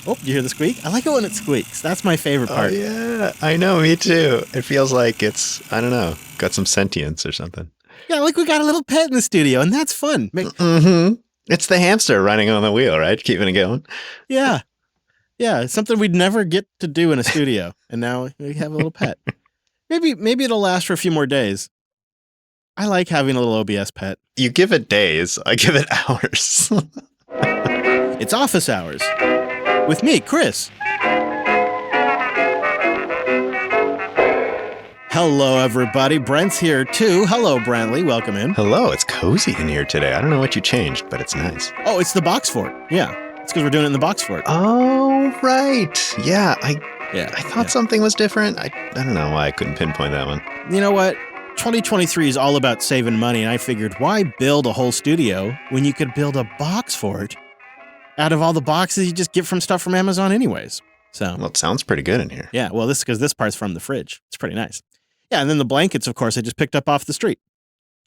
Oh, you hear the squeak? I like it when it squeaks. That's my favorite Oh, part. yeah. I know, me too. It feels like it's, I don't know, got some sentience or something. Yeah, like we got a little pet in the studio, and that's fun. Mm-hmm. It's the hamster running on the wheel, right? Keeping it going. Yeah, yeah, it's something we'd never get to do in a studio, and now we have a little pet. Maybe it'll last for a few more days. I like having a little OBS pet. You give it days, I give it hours. It's office hours with me, Chris. Hello, everybody. Brent's here too. Hello, Brantley. Welcome in. Hello, it's cozy in here today. I don't know what you changed, but it's nice. Oh, it's the box fort. Yeah, it's because we're doing it in the box fort. Oh, right. Yeah, I thought yeah. something was different. I don't know why I couldn't pinpoint that one. You know what? 2023 is all about saving money, and I figured, why build a whole studio when you could build a box fort out of all the boxes you just get from stuff from Amazon anyways? So, Well, it sounds pretty good in here. yeah, well, this is because this part's from the fridge. It's pretty nice. Yeah, and then the blankets, of course, I just picked up off the street.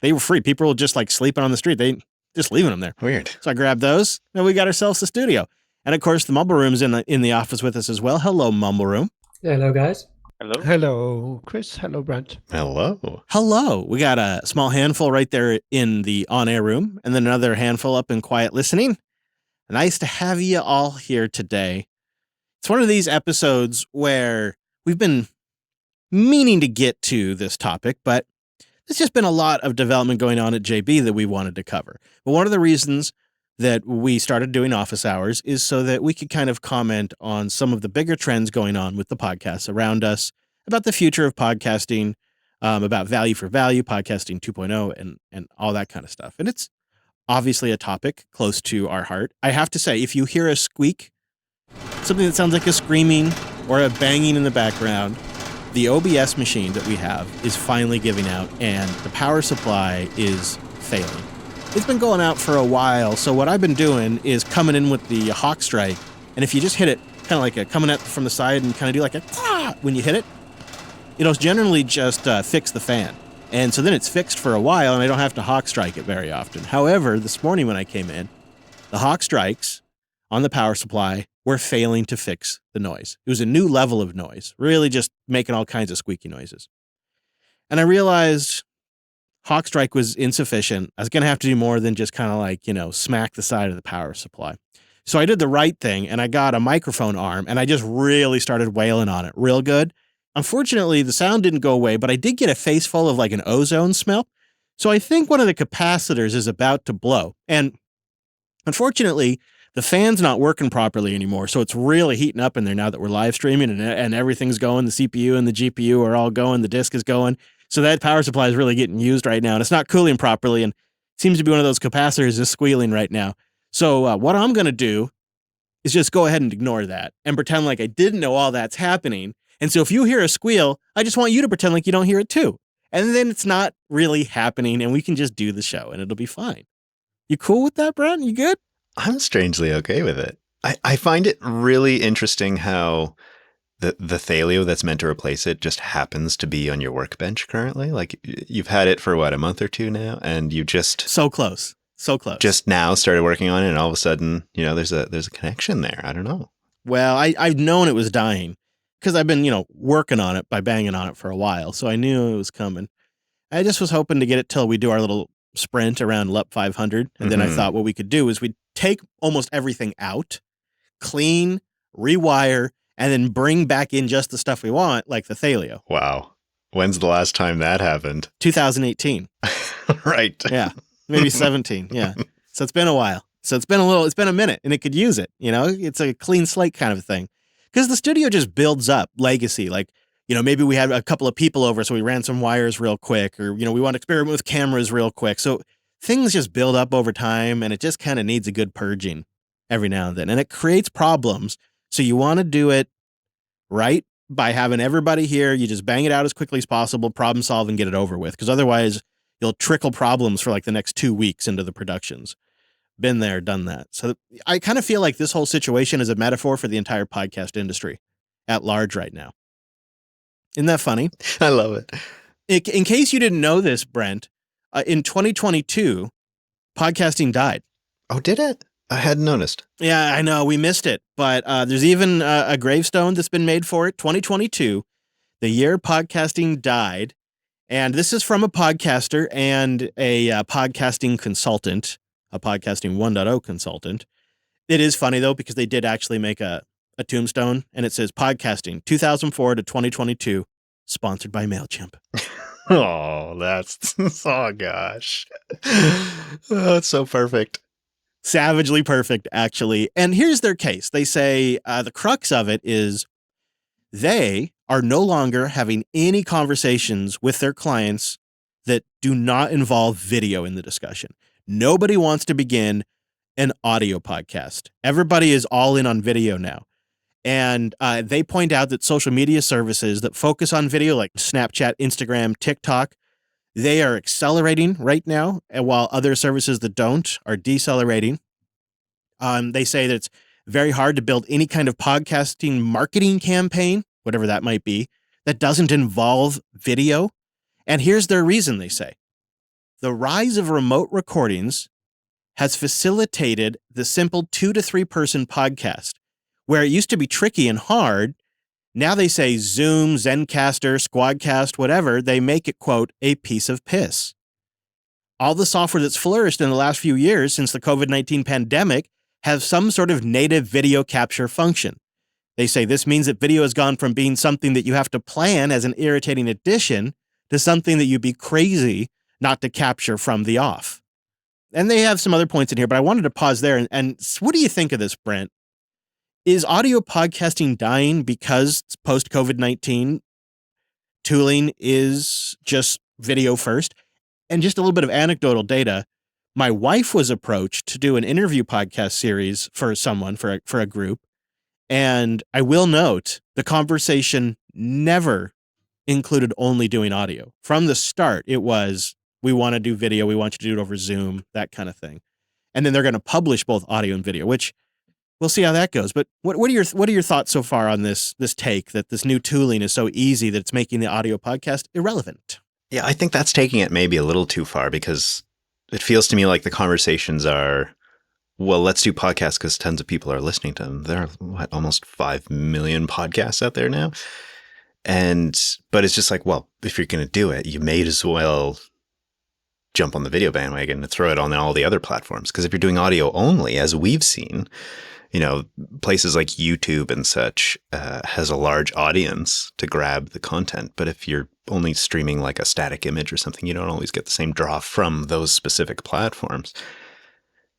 They were free. People were just like sleeping on the street. They just leaving them there. Weird. So I grabbed those, and we got ourselves a studio. And of course, the Mumble Room's in the office with us as well. Hello, Mumble Room. Hello, guys. Hello. Hello, Chris. Hello, Brent. Hello. Hello. We got a small handful right there in the on-air room, and then another handful up in quiet listening. Nice to have you all here today. It's one of these episodes where we've been meaning to get to this topic, but there's just been a lot of development going on at JB that we wanted to cover. But one of the reasons that we started doing office hours is so that we could kind of comment on some of the bigger trends going on with the podcasts around us, about the future of podcasting, about value for value, podcasting 2.0, and all that kind of stuff. And it's obviously a topic close to our heart. I have to say, if you hear a squeak, something that sounds like a screaming or a banging in the background, the OBS machine that we have is finally giving out, and the power supply is failing. It's been going out for a while, so what I've been doing is coming in with the Hawk Strike, and if you just hit it kind of like coming at from the side and kind of do like a when you hit it, it'll generally just fix the fan. And so then it's fixed for a while, and I don't have to Hawk Strike it very often. However, this morning when I came in, the Hawk Strikes on the power supply were failing to fix the noise. It was a new level of noise, really just making all kinds of squeaky noises. And I realized Hawk Strike was insufficient. I was going to have to do more than just kind of like, smack the side of the power supply. So I did the right thing, and I got a microphone arm, and I just really started wailing on it real good. Unfortunately, the sound didn't go away, but I did get a face full of like an ozone smell. So I think one of the capacitors is about to blow. And unfortunately, the fan's not working properly anymore, so it's really heating up in there now that we're live streaming and everything's going. The CPU and the GPU are all going. The disk is going. So that power supply is really getting used right now, and it's not cooling properly, and it seems to be one of those capacitors is squealing right now. So what I'm going to do is just go ahead and ignore that and pretend like I didn't know all that's happening. And so if you hear a squeal, I just want you to pretend like you don't hear it too. And then it's not really happening, and we can just do the show, and it'll be fine. You cool with that, Brent? You good? I'm strangely okay with it. I find it really interesting how the Thalio that's meant to replace it just happens to be on your workbench currently. Like you've had it for a month or two now, and you just so close. Just now started working on it, and all of a sudden, there's a connection there. I don't know. Well, I've known it was dying because I've been, working on it by banging on it for a while, so I knew it was coming. I just was hoping to get it till we do our little sprint around LUP 500, and then I thought what we could do is we'd take almost everything out, clean, rewire, and then bring back in just the stuff we want, like the Thalio. Wow. When's the last time that happened? 2018. Right. Yeah. Maybe 17. Yeah. So it's been a while. So it's been a minute, and it could use it. It's a clean slate kind of thing. Because the studio just builds up legacy. Like, maybe we had a couple of people over, so we ran some wires real quick, or, we want to experiment with cameras real quick. So things just build up over time, and it just kind of needs a good purging every now and then. And it creates problems. So you want to do it right by having everybody here. You just bang it out as quickly as possible, problem solve, and get it over with. Because otherwise, you'll trickle problems for like the next 2 weeks into the productions. Been there, done that. So I kind of feel like this whole situation is a metaphor for the entire podcast industry at large right now. Isn't that funny? I love it. In case you didn't know this, Brent, in 2022, podcasting died. Oh, did it? I hadn't noticed. Yeah, I know we missed it, but there's even a gravestone that's been made for it. 2022, the year podcasting died, and this is from a podcaster and a podcasting consultant, a podcasting 1.0 consultant. It is funny though because they did actually make a tombstone, and it says podcasting 2004 to 2022, sponsored by Mailchimp. Oh, that's oh gosh. Oh, that's so perfect. Savagely perfect, actually. And here's their case. They say the crux of it is they are no longer having any conversations with their clients that do not involve video in the discussion. Nobody wants to begin an audio podcast. Everybody is all in on video now. And they point out that social media services that focus on video, like Snapchat, Instagram, TikTok, they are accelerating right now, and while other services that don't are decelerating. They say that it's very hard to build any kind of podcasting marketing campaign, whatever that might be, that doesn't involve video. And here's their reason, they say. The rise of remote recordings has facilitated the simple 2 to 3 person podcast, where it used to be tricky and hard. Now they say Zoom, Zencaster, Squadcast, whatever, they make it, quote, a piece of piss. All the software that's flourished in the last few years since the COVID-19 pandemic have some sort of native video capture function. They say this means that video has gone from being something that you have to plan as an irritating addition to something that you'd be crazy not to capture from the off. And they have some other points in here, but I wanted to pause there. And what do you think of this, Brent? Is audio podcasting dying because post COVID-19 tooling is just video first? And just a little bit of anecdotal data. My wife was approached to do an interview podcast series for someone, for a group. And I will note the conversation never included only doing audio. From the start, it was, we want to do video. We want you to do it over Zoom, that kind of thing. And then they're going to publish both audio and video, which we'll see how that goes. But what are your thoughts so far on this take that this new tooling is so easy that it's making the audio podcast irrelevant? Yeah, I think that's taking it maybe a little too far because it feels to me like the conversations are, well, let's do podcasts because tons of people are listening to them. There are almost 5 million podcasts out there now. But it's just like, well, if you're going to do it, you may as well jump on the video bandwagon and throw it on all the other platforms. Because if you're doing audio only, as we've seen, places like YouTube and such has a large audience to grab the content. But if you're only streaming like a static image or something, you don't always get the same draw from those specific platforms.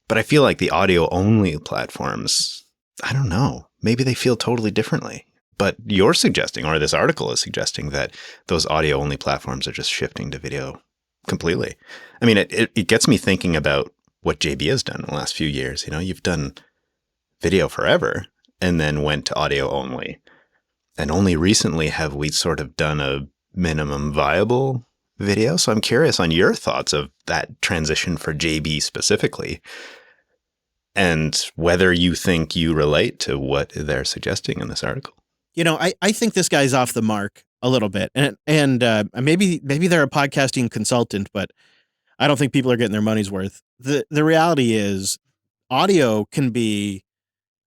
But I feel like the audio only platforms, I don't know, maybe they feel totally differently. But you're suggesting, or this article is suggesting, that those audio only platforms are just shifting to video completely. I mean, it gets me thinking about what JB has done in the last few years. You've done video forever and then went to audio only. And only recently have we sort of done a minimum viable video. So I'm curious on your thoughts of that transition for JB specifically and whether you think you relate to what they're suggesting in this article. I think this guy's off the mark a little bit, and maybe they're a podcasting consultant, but I don't think people are getting their money's worth. The reality is audio can be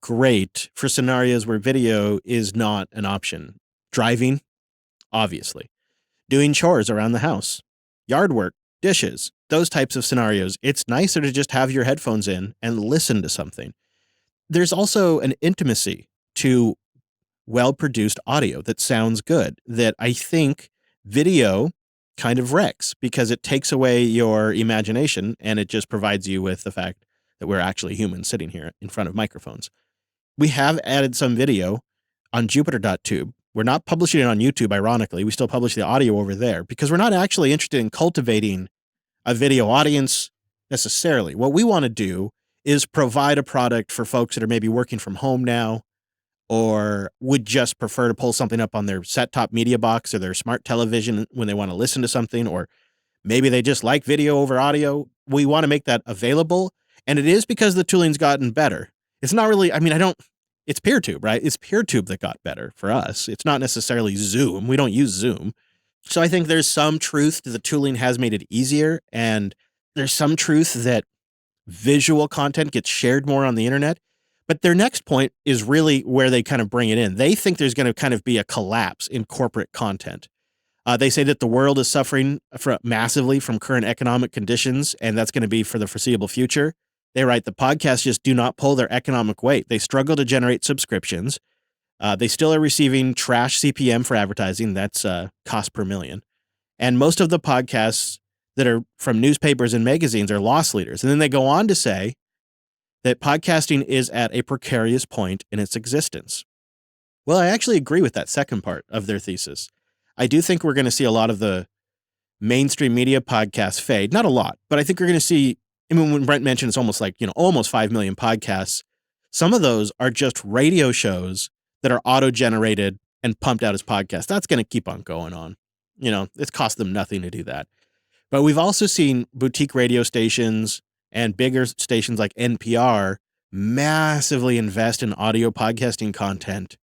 great for scenarios where video is not an option. Driving, obviously. Doing chores around the house, yard work, dishes, those types of scenarios. It's nicer to just have your headphones in and listen to something. There's also an intimacy to well-produced audio that sounds good that I think video kind of wrecks because it takes away your imagination and it just provides you with the fact that we're actually humans sitting here in front of microphones. We have added some video on Jupiter.tube. We're not publishing it on YouTube, ironically. We still publish the audio over there because we're not actually interested in cultivating a video audience necessarily. What we want to do is provide a product for folks that are maybe working from home now or would just prefer to pull something up on their set-top media box or their smart television when they want to listen to something, or maybe they just like video over audio. We want to make that available, and it is because the tooling's gotten better. It's not really, it's PeerTube, right? It's PeerTube that got better for us. It's not necessarily Zoom. We don't use Zoom. So I think there's some truth to the tooling has made it easier, and there's some truth that visual content gets shared more on the internet. But their next point is really where they kind of bring it in. They think there's going to kind of be a collapse in corporate content. They say that the world is suffering massively from current economic conditions, and that's going to be for the foreseeable future. They write the podcasts just do not pull their economic weight. They struggle to generate subscriptions. They still are receiving trash CPM for advertising. That's cost per million. And most of the podcasts that are from newspapers and magazines are loss leaders. And then they go on to say that podcasting is at a precarious point in its existence. Well, I actually agree with that second part of their thesis. I do think we're going to see a lot of the mainstream media podcasts fade. Not a lot, but I think we're going to see, I mean, when Brent mentioned it's almost like, almost 5 million podcasts, some of those are just radio shows that are auto-generated and pumped out as podcasts. That's going to keep on going on. It's cost them nothing to do that. But we've also seen boutique radio stations and bigger stations like NPR massively invest in audio podcasting content.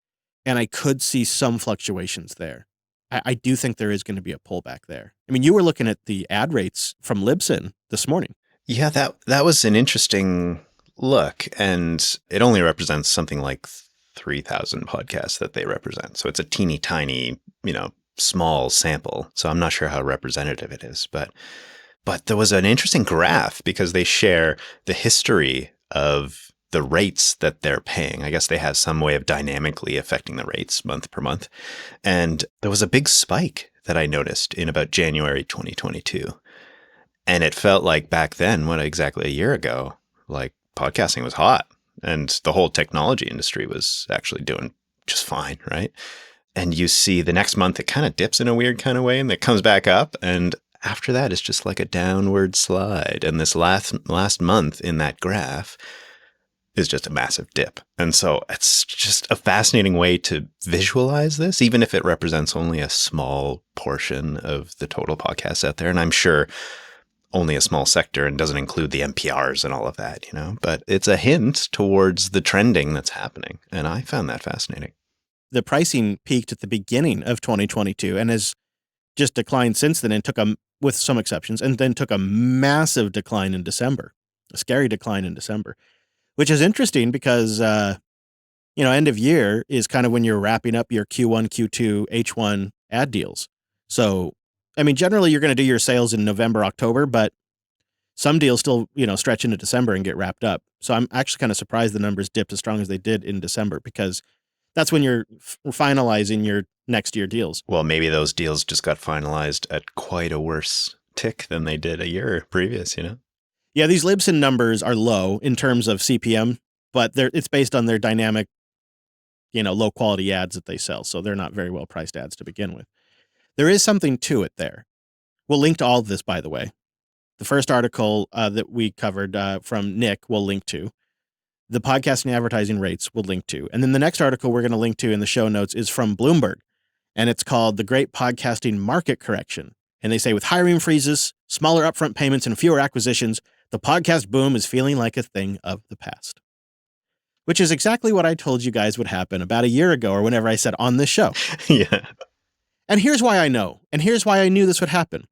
And I could see some fluctuations there. I do think there is going to be a pullback there. I mean, you were looking at the ad rates from Libsyn this morning. Yeah, that was an interesting look. And it only represents something like 3,000 podcasts that they represent. So it's a teeny tiny, small sample. So I'm not sure how representative it is. But there was an interesting graph because they share the history of the rates that they're paying. I guess they have some way of dynamically affecting the rates month per month. And there was a big spike that I noticed in about January 2022. And it felt like back then, exactly a year ago, like podcasting was hot and the whole technology industry was actually doing just fine, right? And you see the next month, it kind of dips in a weird kind of way and it comes back up. And after that, it's just like a downward slide. And this last month in that graph is just a massive dip. And so it's just a fascinating way to visualize this, even if it represents only a small portion of the total podcasts out there. And I'm sure only a small sector and doesn't include the NPRs and all of that, but it's a hint towards the trending that's happening. And I found that fascinating. The pricing peaked at the beginning of 2022 and has just declined since then and with some exceptions, and then took a massive decline in December, a scary decline in December. Which is interesting because, end of year is kind of when you're wrapping up your Q1, Q2, H1 ad deals. So, I mean, generally you're going to do your sales in November, October, but some deals still, stretch into December and get wrapped up. So I'm actually kind of surprised the numbers dipped as strong as they did in December because that's when you're finalizing your next year deals. Well, maybe those deals just got finalized at quite a worse tick than they did a year previous, Yeah, these Libsyn numbers are low in terms of CPM, but it's based on their dynamic, low quality ads that they sell. So they're not very well priced ads to begin with. There is something to it there. We'll link to all of this, by the way. The first article that we covered from Nick we'll link to. The podcasting advertising rates we'll link to. And then the next article we're going to link to in the show notes is from Bloomberg. And it's called The Great Podcasting Market Correction. And they say with hiring freezes, smaller upfront payments, and fewer acquisitions, the podcast boom is feeling like a thing of the past. Which is exactly what I told you guys would happen about a year ago or whenever I said on this show. Yeah. And here's why I know. And here's why I knew this would happen.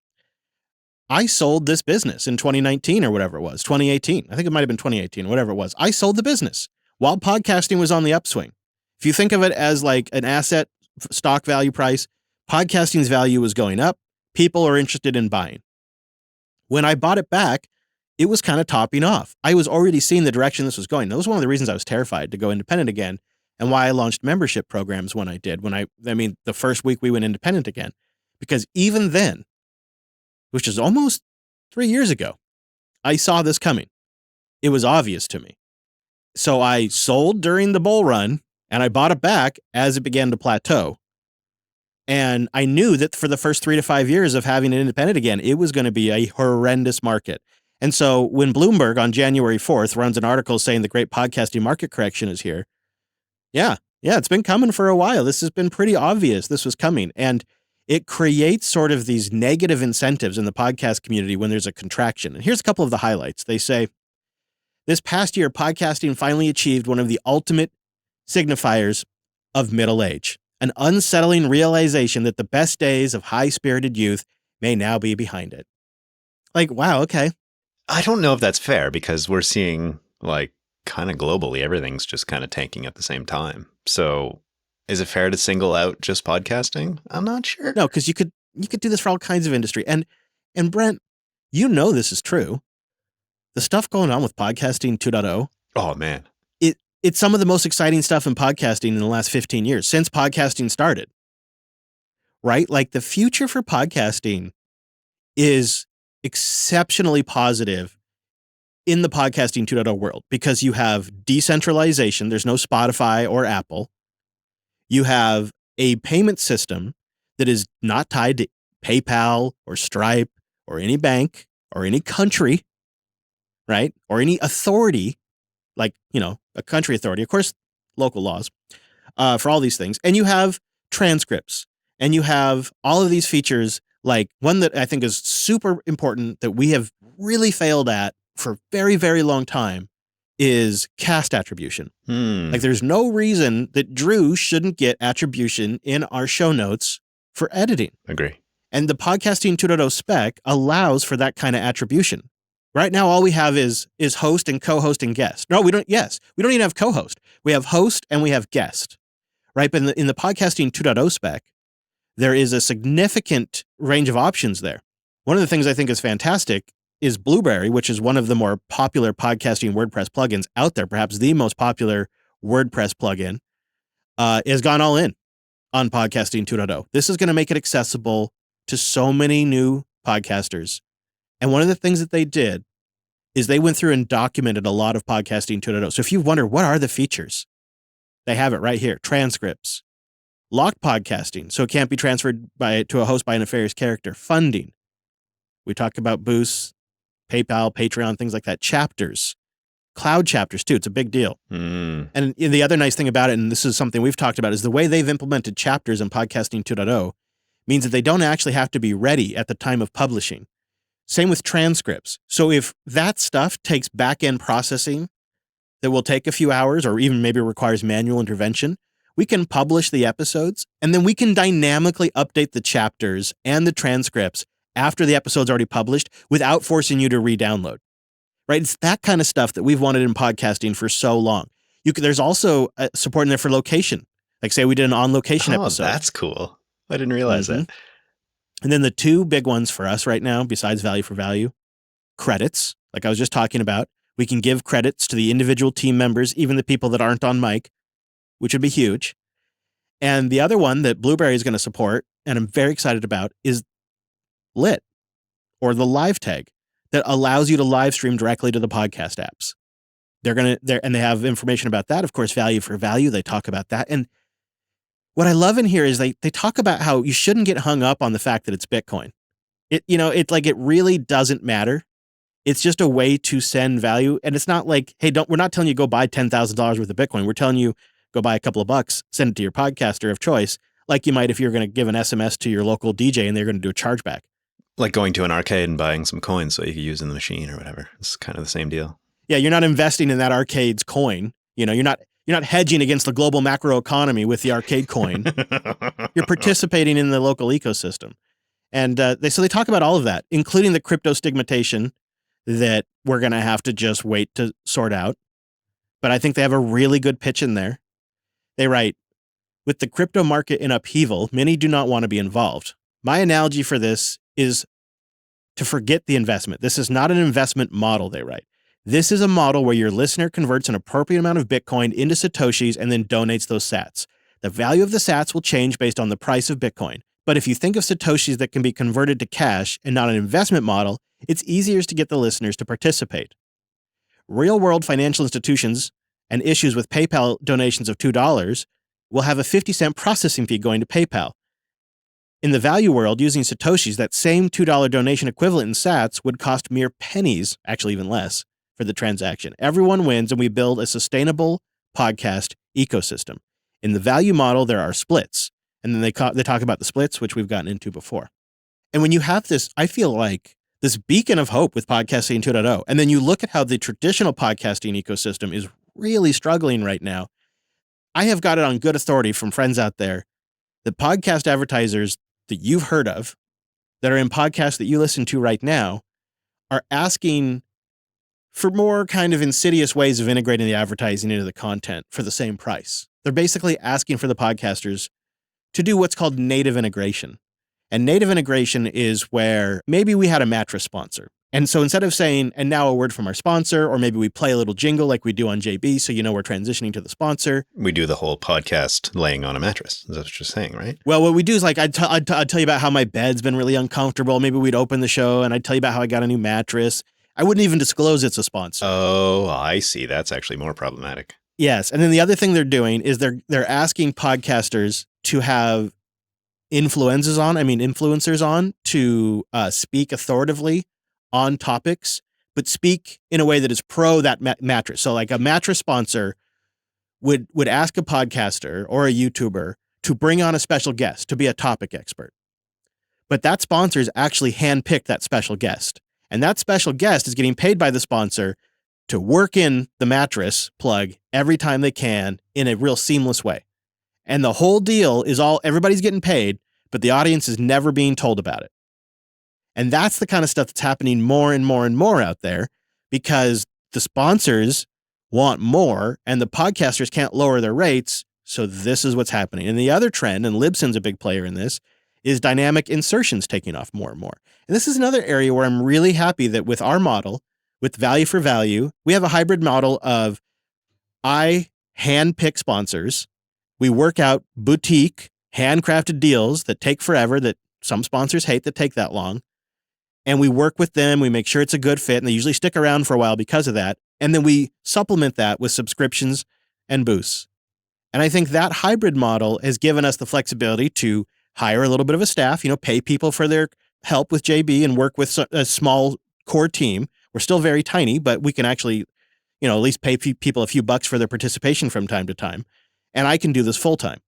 I sold this business in 2019 or whatever it was, 2018. I think it might have been 2018, whatever it was. I sold the business while podcasting was on the upswing. If you think of it as like an asset stock value price, podcasting's value was going up. People are interested in buying. When I bought it back, it was kind of topping off. I was already seeing the direction this was going. That was one of the reasons I was terrified to go independent again and why I launched membership programs when I did. The first week we went independent again, because even then, which is almost 3 years ago, I saw this coming. It was obvious to me. So I sold during the bull run and I bought it back as it began to plateau. And I knew that for the first 3 to 5 years of having it independent again, it was going to be a horrendous market. And so when Bloomberg on January 4th runs an article saying the great podcasting market correction is here, yeah, it's been coming for a while. This has been pretty obvious this was coming. And it creates sort of these negative incentives in the podcast community when there's a contraction. And here's a couple of the highlights. They say, this past year, podcasting finally achieved one of the ultimate signifiers of middle age, an unsettling realization that the best days of high-spirited youth may now be behind it. Like, wow, okay. I don't know if that's fair because we're seeing like kind of globally, everything's just kind of tanking at the same time. So is it fair to single out just podcasting? I'm not sure. No, because you could do this for all kinds of industry. And Brent, you know this is true. The stuff going on with podcasting 2.0, Oh man. it's some of the most exciting stuff in podcasting in the last 15 years since podcasting started. Right? Like the future for podcasting is exceptionally positive in the podcasting 2.0 world because you have decentralization. There's no Spotify or Apple. You have a payment system that is not tied to PayPal or Stripe or any bank or any country, right? Or any authority, like, a country authority. Of course, local laws for all these things. And you have transcripts and you have all of these features, like one that I think is super important that we have really failed at for a very, very long time is cast attribution. Like there's no reason that Drew shouldn't get attribution in our show notes for editing. Agree. And the podcasting 2.0 spec allows for that kind of attribution. Right now, all we have is host and co-host and guest. No, we don't. Yes, we don't even have co-host. We have host and we have guest. Right, but in the podcasting 2.0 spec, there is a significant range of options there. One of the things I think is fantastic is Blueberry, which is one of the more popular podcasting WordPress plugins out there, perhaps the most popular WordPress plugin, has gone all in on podcasting 2.0. This is going to make it accessible to so many new podcasters. And one of the things that they did is they went through and documented a lot of podcasting 2.0. So if you wonder, what are the features? They have it right here. Transcripts, locked podcasting, so it can't be transferred to a host by a nefarious character. Funding. We talk about boosts, PayPal, Patreon, things like that. Chapters, cloud chapters too. It's a big deal. And the other nice thing about it, and this is something we've talked about, is the way they've implemented chapters in podcasting 2.0 means that they don't actually have to be ready at the time of publishing. Same with transcripts. So if that stuff takes back-end processing that will take a few hours or even maybe requires manual intervention, we can publish the episodes and then we can dynamically update the chapters and the transcripts after the episode's already published without forcing you to re-download. Right? It's that kind of stuff that we've wanted in podcasting for so long. There's also support in there for location. Like say we did an on-location episode. Oh, that's cool. I didn't realize that. And then the two big ones for us right now, besides value for value, credits, like I was just talking about. We can give credits to the individual team members, even the people that aren't on mic, which would be huge. And the other one that Blueberry is going to support, and I'm very excited about, is Lit, or the live tag, that allows you to live stream directly to the podcast apps. And they have information about that. Of course, value for value, they talk about that. And what I love in here is they talk about how you shouldn't get hung up on the fact that it's Bitcoin. It's like it really doesn't matter. It's just a way to send value. And it's not like, hey, we're not telling you go buy $10,000 worth of Bitcoin. We're telling you go buy a couple of bucks, send it to your podcaster of choice, like you might if you're going to give an SMS to your local DJ and they're going to do a chargeback. Like going to an arcade and buying some coins so you can use in the machine or whatever. It's kind of the same deal. Yeah, you're not investing in that arcade's coin. You're not hedging against the global macro economy with the arcade coin. You're participating in the local ecosystem. And they talk about all of that, including the crypto stigmatization that we're going to have to just wait to sort out. But I think they have a really good pitch in there. They write, with the crypto market in upheaval, many do not want to be involved. My analogy for this is to forget the investment. This is not an investment model, they write. This is a model where your listener converts an appropriate amount of Bitcoin into Satoshis and then donates those sats. The value of the sats will change based on the price of Bitcoin. But if you think of Satoshis that can be converted to cash and not an investment model, it's easier to get the listeners to participate. Real-world financial institutions and issues with PayPal donations of $2 will have a 50-cent processing fee going to PayPal. In the value world, using Satoshis, that same $2 donation equivalent in sats would cost mere pennies, actually even less, for the transaction. Everyone wins, and we build a sustainable podcast ecosystem. In the value model, there are splits, and then they talk about the splits, which we've gotten into before. And when you have this, I feel like this beacon of hope with podcasting 2.0, and then you look at how the traditional podcasting ecosystem is really struggling right now. I have got it on good authority from friends out there that podcast advertisers that you've heard of that are in podcasts that you listen to right now are asking for more kind of insidious ways of integrating the advertising into the content for the same price. They're basically asking for the podcasters to do what's called native integration. And native integration is where maybe we had a mattress sponsor. And so instead of saying, and now a word from our sponsor, or maybe we play a little jingle like we do on JB, so you know we're transitioning to the sponsor. We do the whole podcast laying on a mattress. That's what you're saying, right? Well, what we do is like I'd tell you about how my bed's been really uncomfortable. Maybe we'd open the show and I'd tell you about how I got a new mattress. I wouldn't even disclose it's a sponsor. Oh, I see. That's actually more problematic. Yes. And then the other thing they're doing is they're asking podcasters to have influencers on to speak authoritatively on topics, but speak in a way that is pro that mattress. So like a mattress sponsor would ask a podcaster or a YouTuber to bring on a special guest to be a topic expert. But that sponsors actually handpicked that special guest. And that special guest is getting paid by the sponsor to work in the mattress plug every time they can in a real seamless way. And the whole deal is everybody's getting paid, but the audience is never being told about it. And that's the kind of stuff that's happening more and more and more out there because the sponsors want more and the podcasters can't lower their rates. So this is what's happening. And the other trend, and Libsyn's a big player in this, is dynamic insertions taking off more and more. And this is another area where I'm really happy that with our model, with value for value, we have a hybrid model of I handpick sponsors. We work out boutique, handcrafted deals that take forever, that some sponsors hate that take that long. And we work with them. We make sure it's a good fit. And they usually stick around for a while because of that. And then we supplement that with subscriptions and boosts. And I think that hybrid model has given us the flexibility to hire a little bit of a staff, pay people for their help with JB and work with a small core team. We're still very tiny, but we can actually, at least pay people a few bucks for their participation from time to time. And I can do this full time.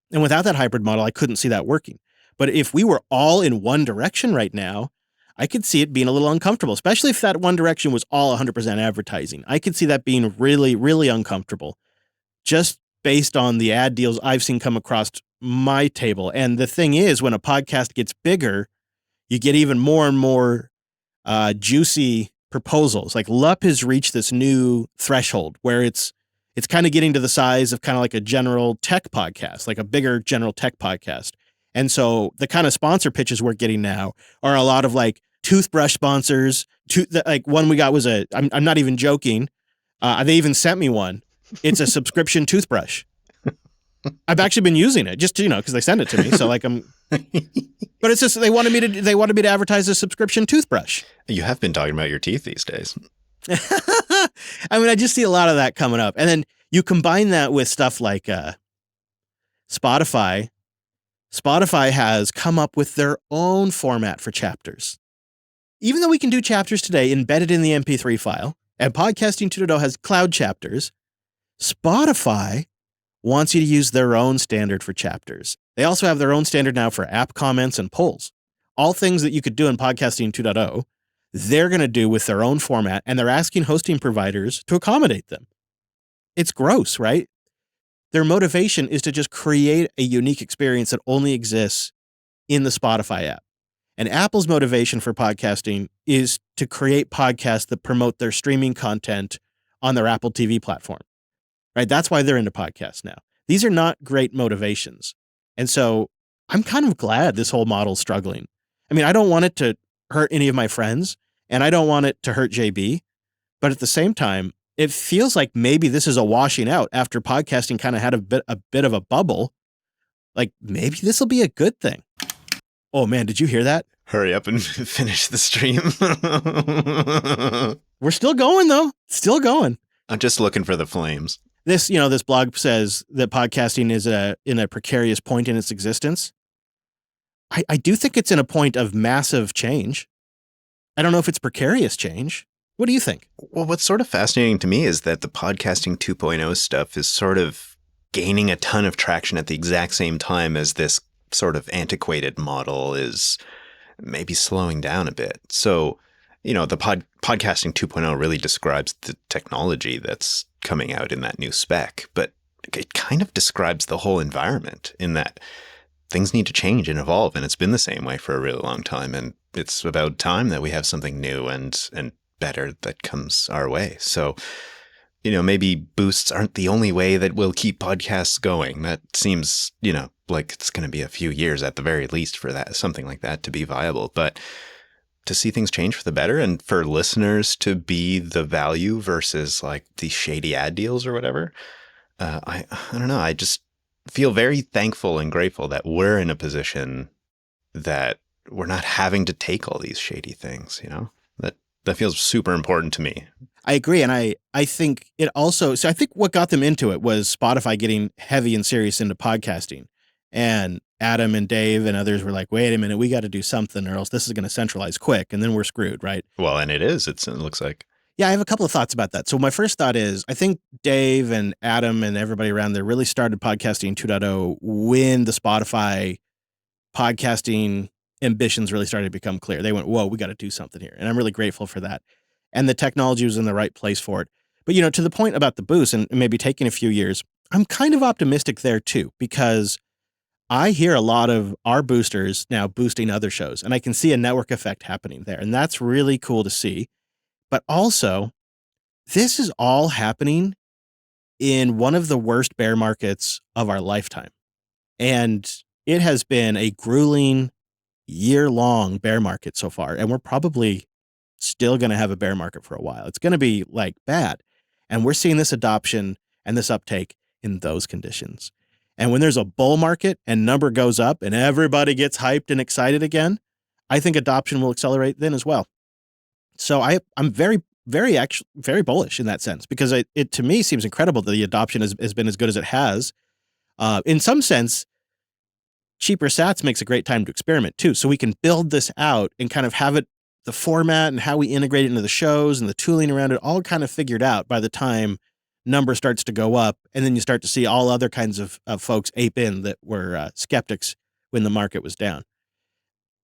And without that hybrid model, I couldn't see that working. But if we were all in one direction right now, I could see it being a little uncomfortable, especially if that one direction was all 100% advertising. I could see that being really, really uncomfortable just based on the ad deals I've seen come across my table. And the thing is, when a podcast gets bigger, you get even more and more juicy proposals. Like LUP has reached this new threshold where it's kind of getting to the size of kind of like a general tech podcast, like a bigger general tech podcast. And so the kind of sponsor pitches we're getting now are a lot of like toothbrush sponsors. Like one we got was I'm not even joking. They even sent me one. It's a subscription toothbrush. I've actually been using it just because they sent it to me. So like but it's just they wanted me to advertise a subscription toothbrush. You have been talking about your teeth these days. I just see a lot of that coming up. And then you combine that with stuff like Spotify. Spotify has come up with their own format for chapters. Even though we can do chapters today embedded in the MP3 file, and Podcasting 2.0 has cloud chapters, Spotify wants you to use their own standard for chapters. They also have their own standard now for app comments and polls. All things that you could do in Podcasting 2.0, they're going to do with their own format, and they're asking hosting providers to accommodate them. It's gross, right? Their motivation is to just create a unique experience that only exists in the Spotify app. And Apple's motivation for podcasting is to create podcasts that promote their streaming content on their Apple TV platform, right? That's why they're into podcasts now. These are not great motivations. And so I'm kind of glad this whole model's struggling. I don't want it to hurt any of my friends, and I don't want it to hurt JB. But at the same time, it feels like maybe this is a washing out after podcasting kind of had a bit of a bubble. Like maybe this will be a good thing. Oh man, did you hear that? Hurry up and finish the stream. We're still going though. Still going. I'm just looking for the flames. This blog says that podcasting is in a precarious point in its existence. I do think it's in a point of massive change. I don't know if it's precarious change. What do you think? Well, what's sort of fascinating to me is that the podcasting 2.0 stuff is sort of gaining a ton of traction at the exact same time as this sort of antiquated model is maybe slowing down a bit. So, the podcasting 2.0 really describes the technology that's coming out in that new spec, but it kind of describes the whole environment in that things need to change and evolve, and it's been the same way for a really long time. And it's about time that we have something new and better that comes our way. So, maybe boosts aren't the only way that will keep podcasts going. That seems, like it's going to be a few years at the very least for that, something like that to be viable. But to see things change for the better and for listeners to be the value versus like these shady ad deals or whatever, I don't know. I just feel very thankful and grateful that we're in a position that we're not having to take all these shady things, that feels super important to me. I agree. And I think it also, so I think what got them into it was Spotify getting heavy and serious into podcasting. And Adam and Dave and others were like, wait a minute, we got to do something or else this is going to centralize quick and then we're screwed, right? Well, and it is. It looks like. Yeah, I have a couple of thoughts about that. So my first thought is I think Dave and Adam and everybody around there really started podcasting 2.0 when the Spotify podcasting ambitions really started to become clear. They went, whoa, we got to do something here. And I'm really grateful for that. And the technology was in the right place for it. But, to the point about the boost and maybe taking a few years, I'm kind of optimistic there too, because I hear a lot of our boosters now boosting other shows, and I can see a network effect happening there. And that's really cool to see. But also, this is all happening in one of the worst bear markets of our lifetime. And it has been a grueling year-long bear market so far. And we're probably still going to have a bear market for a while. It's going to be like bad. And we're seeing this adoption and this uptake in those conditions. And when there's a bull market and number goes up and everybody gets hyped and excited again, I think adoption will accelerate then as well. So I'm very, very actually very bullish in that sense, because it to me seems incredible that the adoption has been as good as it has. In some sense, cheaper sats makes a great time to experiment too. So we can build this out and kind of have it, the format and how we integrate it into the shows and the tooling around it all kind of figured out by the time number starts to go up. And then you start to see all other kinds of folks ape in that were skeptics when the market was down.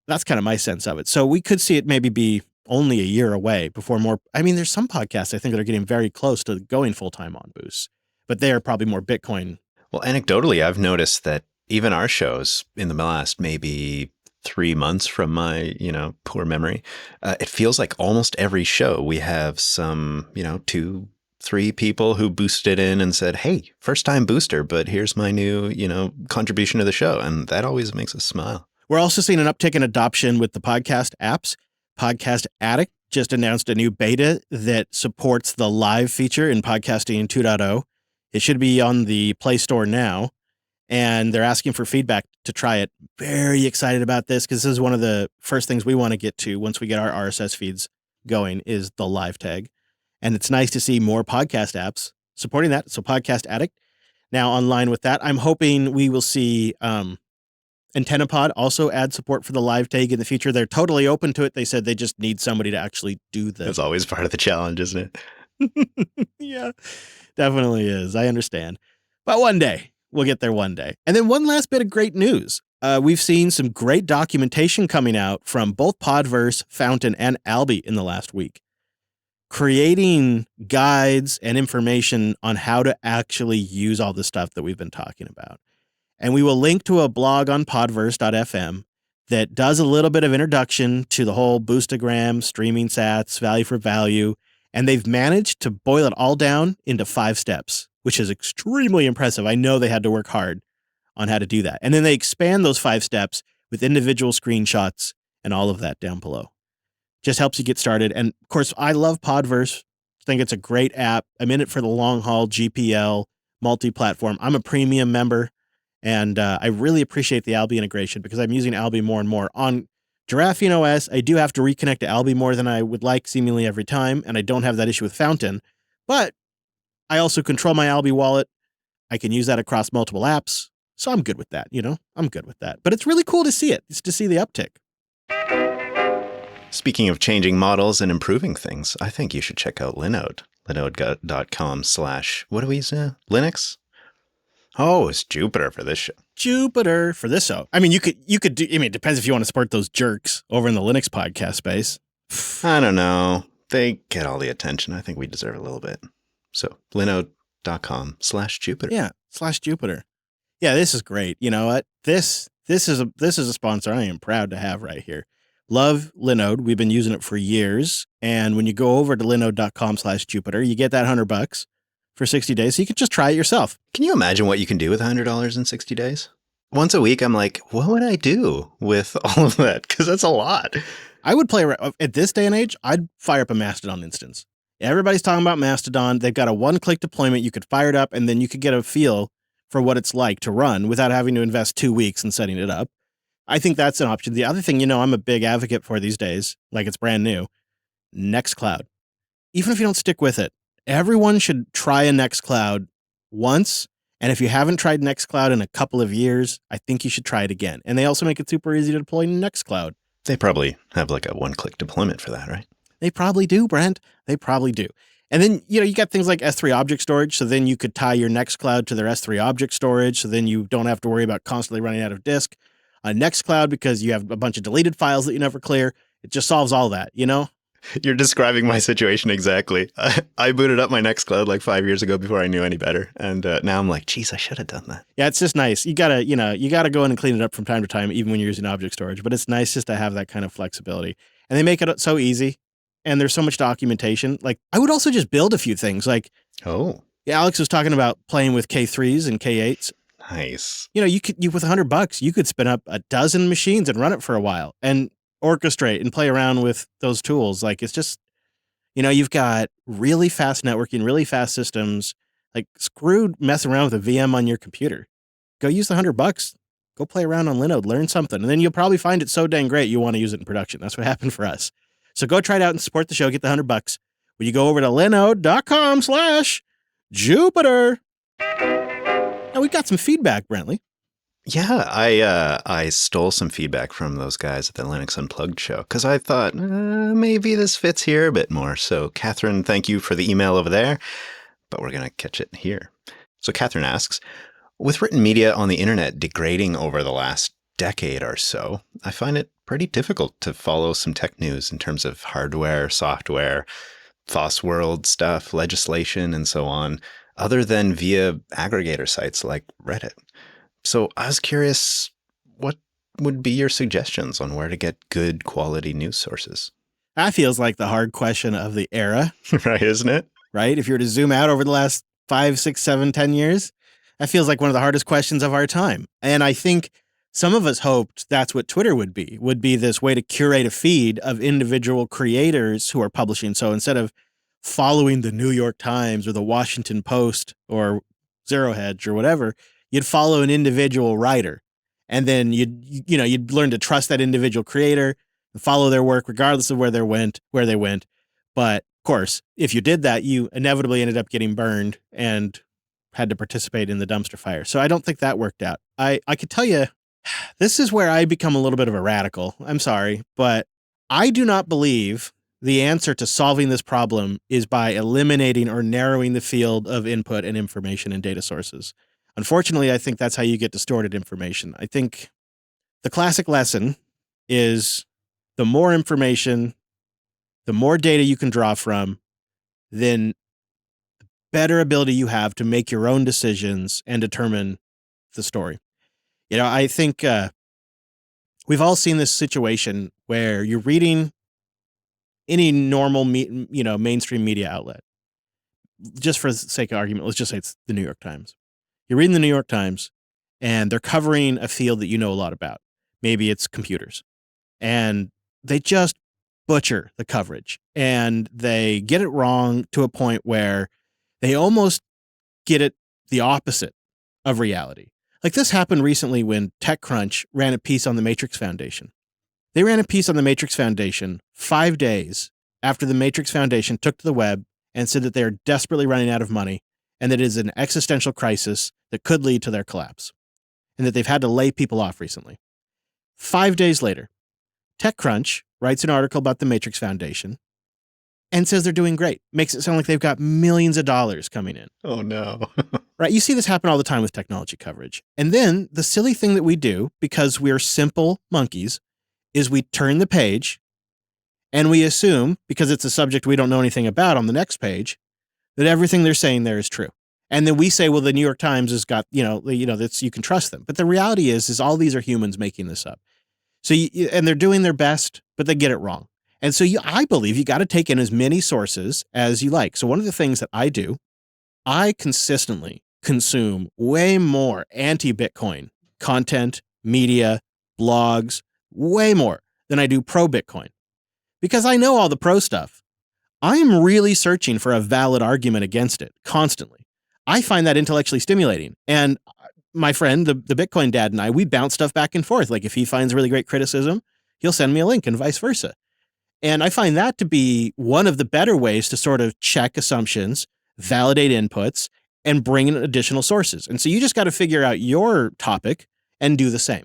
That's kind of my sense of it. So we could see it maybe be only a year away before more. I mean, there's some podcasts I think that are getting very close to going full time on boosts, but they are probably more Bitcoin. Well, anecdotally, I've noticed that even our shows in the last maybe 3 months from my, poor memory, it feels like almost every show we have some, 2, 3 people who boosted in and said, hey, first time booster, but here's my new, contribution to the show. And that always makes us smile. We're also seeing an uptick in adoption with the podcast apps. Podcast Addict just announced a new beta that supports the live feature in podcasting 2.0. It should be on the Play Store now, and they're asking for feedback to try it. Very excited about this because this is one of the first things we want to get to once we get our RSS feeds going is the live tag. And it's nice to see more podcast apps supporting that. So Podcast Addict now online with that. I'm hoping we will see AntennaPod also add support for the live tag in the future. They're totally open to it. They said they just need somebody to actually do this. That's always part of the challenge, isn't it? Yeah, definitely is. I understand. But one day, we'll get there one day. And then one last bit of great news. We've seen some great documentation coming out from both Podverse, Fountain, and Alby in the last week, creating guides and information on how to actually use all the stuff that we've been talking about. And we will link to a blog on podverse.fm that does a little bit of introduction to the whole boostagram, streaming sats, value for value. And they've managed to boil it all down into 5 steps, which is extremely impressive. I know they had to work hard on how to do that. And then they expand those 5 steps with individual screenshots and all of that down below. Just helps you get started. And of course, I love Podverse. I think it's a great app. I'm in it for the long haul, GPL, multi-platform. I'm a premium member. And I really appreciate the Alby integration because I'm using Alby more and more. On Giraffing OS, I do have to reconnect to Alby more than I would like seemingly every time, and I don't have that issue with Fountain. But I also control my Alby wallet. I can use that across multiple apps. So I'm good with that, I'm good with that. But it's really cool to see it. It's to see the uptick. Speaking of changing models and improving things, I think you should check out Linode. Linode.com/ what do we say? Linux? Oh, it's Jupiter for this show. Jupiter for this show. I mean, you could do, it depends if you want to support those jerks over in the Linux podcast space. I don't know. They get all the attention. I think we deserve a little bit. So linode.com/ Jupiter. Yeah, /Jupiter. Yeah, this is great. You know what? This is a sponsor I am proud to have right here. Love Linode. We've been using it for years. And when you go over to linode.com/Jupiter, you get that $100 for 60 days. So you could just try it yourself. Can you imagine what you can do with $100 in 60 days? Once a week, I'm like, what would I do with all of that? Because that's a lot. I would play at this day and age. I'd fire up a Mastodon instance. Everybody's talking about Mastodon. They've got a one-click deployment. You could fire it up, and then you could get a feel for what it's like to run without having to invest 2 weeks in setting it up. I think that's an option. The other thing, I'm a big advocate for these days, like it's brand new, Nextcloud. Even if you don't stick with it, everyone should try a Nextcloud once. And if you haven't tried Nextcloud in a couple of years, I think you should try it again. And they also make it super easy to deploy Nextcloud. They probably have like a one-click deployment for that, right? They probably do, Brent. They probably do. And then, you got things like S3 object storage. So then you could tie your Nextcloud to their S3 object storage. So then you don't have to worry about constantly running out of disk. Nextcloud, because you have a bunch of deleted files that you never clear. It just solves all that, You're describing my situation exactly. I booted up my Nextcloud like 5 years ago before I knew any better. And now I'm like, geez, I should have done that. Yeah, it's just nice. You gotta go in and clean it up from time to time, even when you're using object storage. But it's nice just to have that kind of flexibility. And they make it so easy. And there's so much documentation. Like, I would also just build a few things. Like, Alex was talking about playing with K3s and K8s. Nice. You with $100, you could spin up a dozen machines and run it for a while and orchestrate and play around with those tools. Like, it's just, you've got really fast networking, really fast systems. Like, screw messing around with a VM on your computer. Go use the $100. Go play around on Linode, learn something. And then you'll probably find it so dang great you want to use it in production. That's what happened for us. So go try it out and support the show. Get the $100. When you go over to linode.com/Jupiter. Now, we've got some feedback, Brentley. Yeah, I stole some feedback from those guys at the Linux Unplugged show because I thought maybe this fits here a bit more. So, Catherine, thank you for the email over there, but we're going to catch it here. So, Catherine asks, with written media on the internet degrading over the last decade or so, I find it pretty difficult to follow some tech news in terms of hardware, software, FOSS world stuff, legislation, and so on, other than via aggregator sites like Reddit. So I was curious, what would be your suggestions on where to get good quality news sources? That feels like the hard question of the era. Right, isn't it? Right? If you were to zoom out over the last 5, 6, 7, 10 years, that feels like one of the hardest questions of our time. And I think some of us hoped that's what Twitter would be this way to curate a feed of individual creators who are publishing. So instead of following the New York Times or the Washington Post or Zero Hedge or whatever, you'd follow an individual writer. And then you'd learn to trust that individual creator and follow their work regardless of where they went. But of course, if you did that, you inevitably ended up getting burned and had to participate in the dumpster fire. So I don't think that worked out. I could tell you, this is where I become a little bit of a radical. I'm sorry, but I do not believe the answer to solving this problem is by eliminating or narrowing the field of input and information and data sources. Unfortunately, I think that's how you get distorted information. I think the classic lesson is the more information, the more data you can draw from, then the better ability you have to make your own decisions and determine the story. I think we've all seen this situation where you're reading any normal, mainstream media outlet. Just for the sake of argument, let's just say it's the New York Times. You're reading the New York Times, and they're covering a field that you know a lot about. Maybe it's computers. And they just butcher the coverage. And they get it wrong to a point where they almost get it the opposite of reality. Like this happened recently when TechCrunch ran a piece on the Matrix Foundation. They ran a piece on the Matrix Foundation 5 days after the Matrix Foundation took to the web and said that they are desperately running out of money and that it is an existential crisis that could lead to their collapse, and that they've had to lay people off recently. 5 days later, TechCrunch writes an article about the Matrix Foundation and says they're doing great. Makes it sound like they've got millions of dollars coming in. Oh, no. Right? You see this happen all the time with technology coverage. And then the silly thing that we do, because we're simple monkeys, is we turn the page and we assume, because it's a subject we don't know anything about on the next page, that everything they're saying there is true. And then we say, well, the New York Times has got, that's, you can trust them. But the reality is all these are humans making this up. So, and they're doing their best, but they get it wrong. And so I believe you got to take in as many sources as you like. So one of the things that I do, I consistently consume way more anti-Bitcoin content, media, blogs, way more than I do pro-Bitcoin because I know all the pro stuff. I am really searching for a valid argument against it constantly. I find that intellectually stimulating. And my friend, the Bitcoin dad, and I, we bounce stuff back and forth. Like if he finds really great criticism, he'll send me a link and vice versa. And I find that to be one of the better ways to sort of check assumptions, validate inputs, and bring in additional sources. And so you just got to figure out your topic and do the same.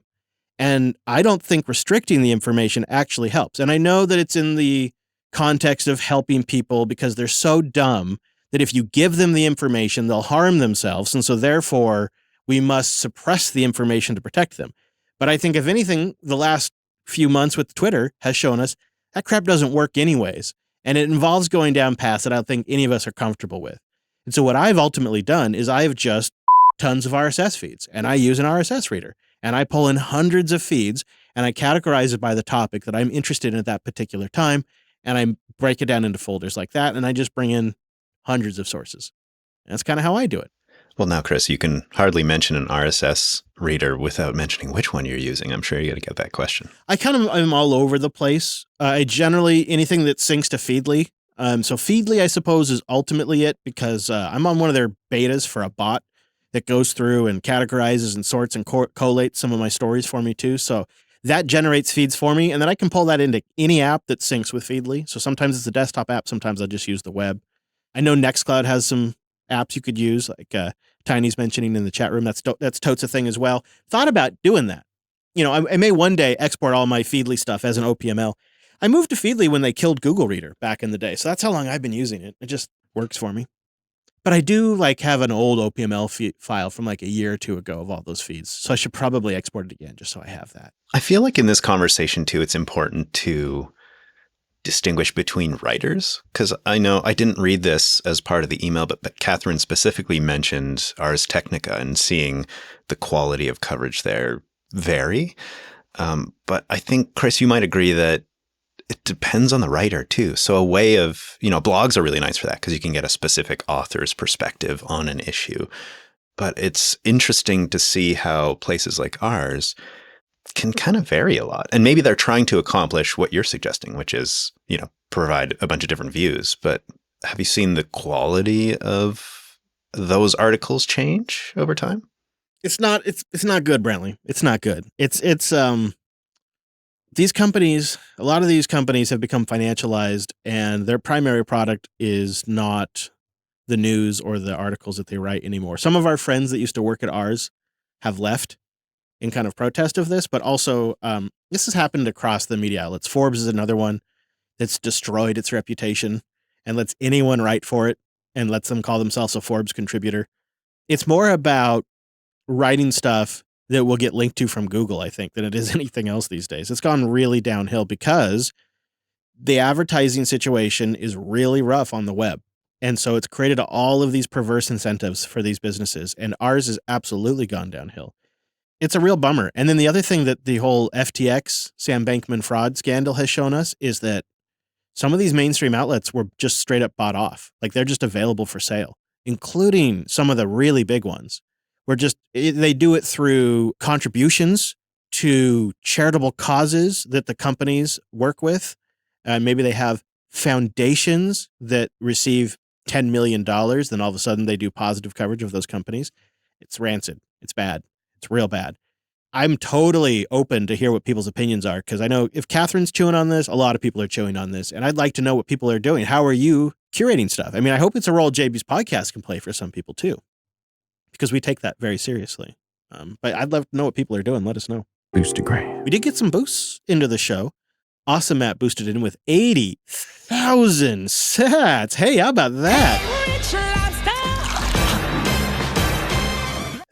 And I don't think restricting the information actually helps. And I know that it's in the context of helping people because they're so dumb that if you give them the information, they'll harm themselves. And so therefore, we must suppress the information to protect them. But I think if anything, the last few months with Twitter has shown us that crap doesn't work anyways. And it involves going down paths that I don't think any of us are comfortable with. And so what I've ultimately done is I've just tons of RSS feeds and I use an RSS reader and I pull in hundreds of feeds and I categorize it by the topic that I'm interested in at that particular time. And I break it down into folders like that. And I just bring in hundreds of sources. And that's kind of how I do it. Well, now, Chris, you can hardly mention an RSS reader without mentioning which one you're using. I'm sure you got to get that question. I kind of am all over the place. I generally, anything that syncs to Feedly. So Feedly, I suppose, is ultimately it because I'm on one of their betas for a bot that goes through and categorizes and sorts and collates some of my stories for me too. So that generates feeds for me. And then I can pull that into any app that syncs with Feedly. So sometimes it's a desktop app. Sometimes I just use the web. I know Nextcloud has some apps you could use, like Tiny's mentioning in the chat room. That's totes a thing as well. Thought about doing that. You know, I may one day export all my Feedly stuff as an OPML. I moved to Feedly when they killed Google Reader back in the day. So that's how long I've been using it. It just works for me. But I do like have an old OPML file from like a year or two ago of all those feeds. So I should probably export it again just so I have that. I feel like in this conversation too, it's important to distinguish between writers, because I know I didn't read this as part of the email, but Catherine specifically mentioned Ars Technica and seeing the quality of coverage there vary. But I think, Chris, you might agree that it depends on the writer too. So a way of, blogs are really nice for that because you can get a specific author's perspective on an issue. But it's interesting to see how places like ours can kind of vary a lot. And maybe they're trying to accomplish what you're suggesting, which is, provide a bunch of different views. But have you seen the quality of those articles change over time? It's not good, Brantley. It's not good. It's these companies, a lot of these companies have become financialized and their primary product is not the news or the articles that they write anymore. Some of our friends that used to work at ours have left in kind of protest of this, but also this has happened across the media outlets. Forbes is another one that's destroyed its reputation and lets anyone write for it and lets them call themselves a Forbes contributor. It's more about writing stuff that will get linked to from Google, I think, than it is anything else these days. It's gone really downhill because the advertising situation is really rough on the web. And so it's created all of these perverse incentives for these businesses. And ours has absolutely gone downhill. It's a real bummer. And then the other thing that the whole FTX, Sam Bankman fraud scandal has shown us is that some of these mainstream outlets were just straight up bought off. Like they're just available for sale, including some of the really big ones. They do it through contributions to charitable causes that the companies work with. Maybe they have foundations that receive $10 million. Then all of a sudden they do positive coverage of those companies. It's rancid. It's bad. It's real bad. I'm totally open to hear what people's opinions are because I know if Catherine's chewing on this, a lot of people are chewing on this. And I'd like to know what people are doing. How are you curating stuff? I mean, I hope it's a role JB's podcast can play for some people too, because we take that very seriously. But I'd love to know what people are doing. Let us know. Boostergram. We did get some boosts into the show. Awesome Matt boosted in with 80,000 sats. Hey, how about that?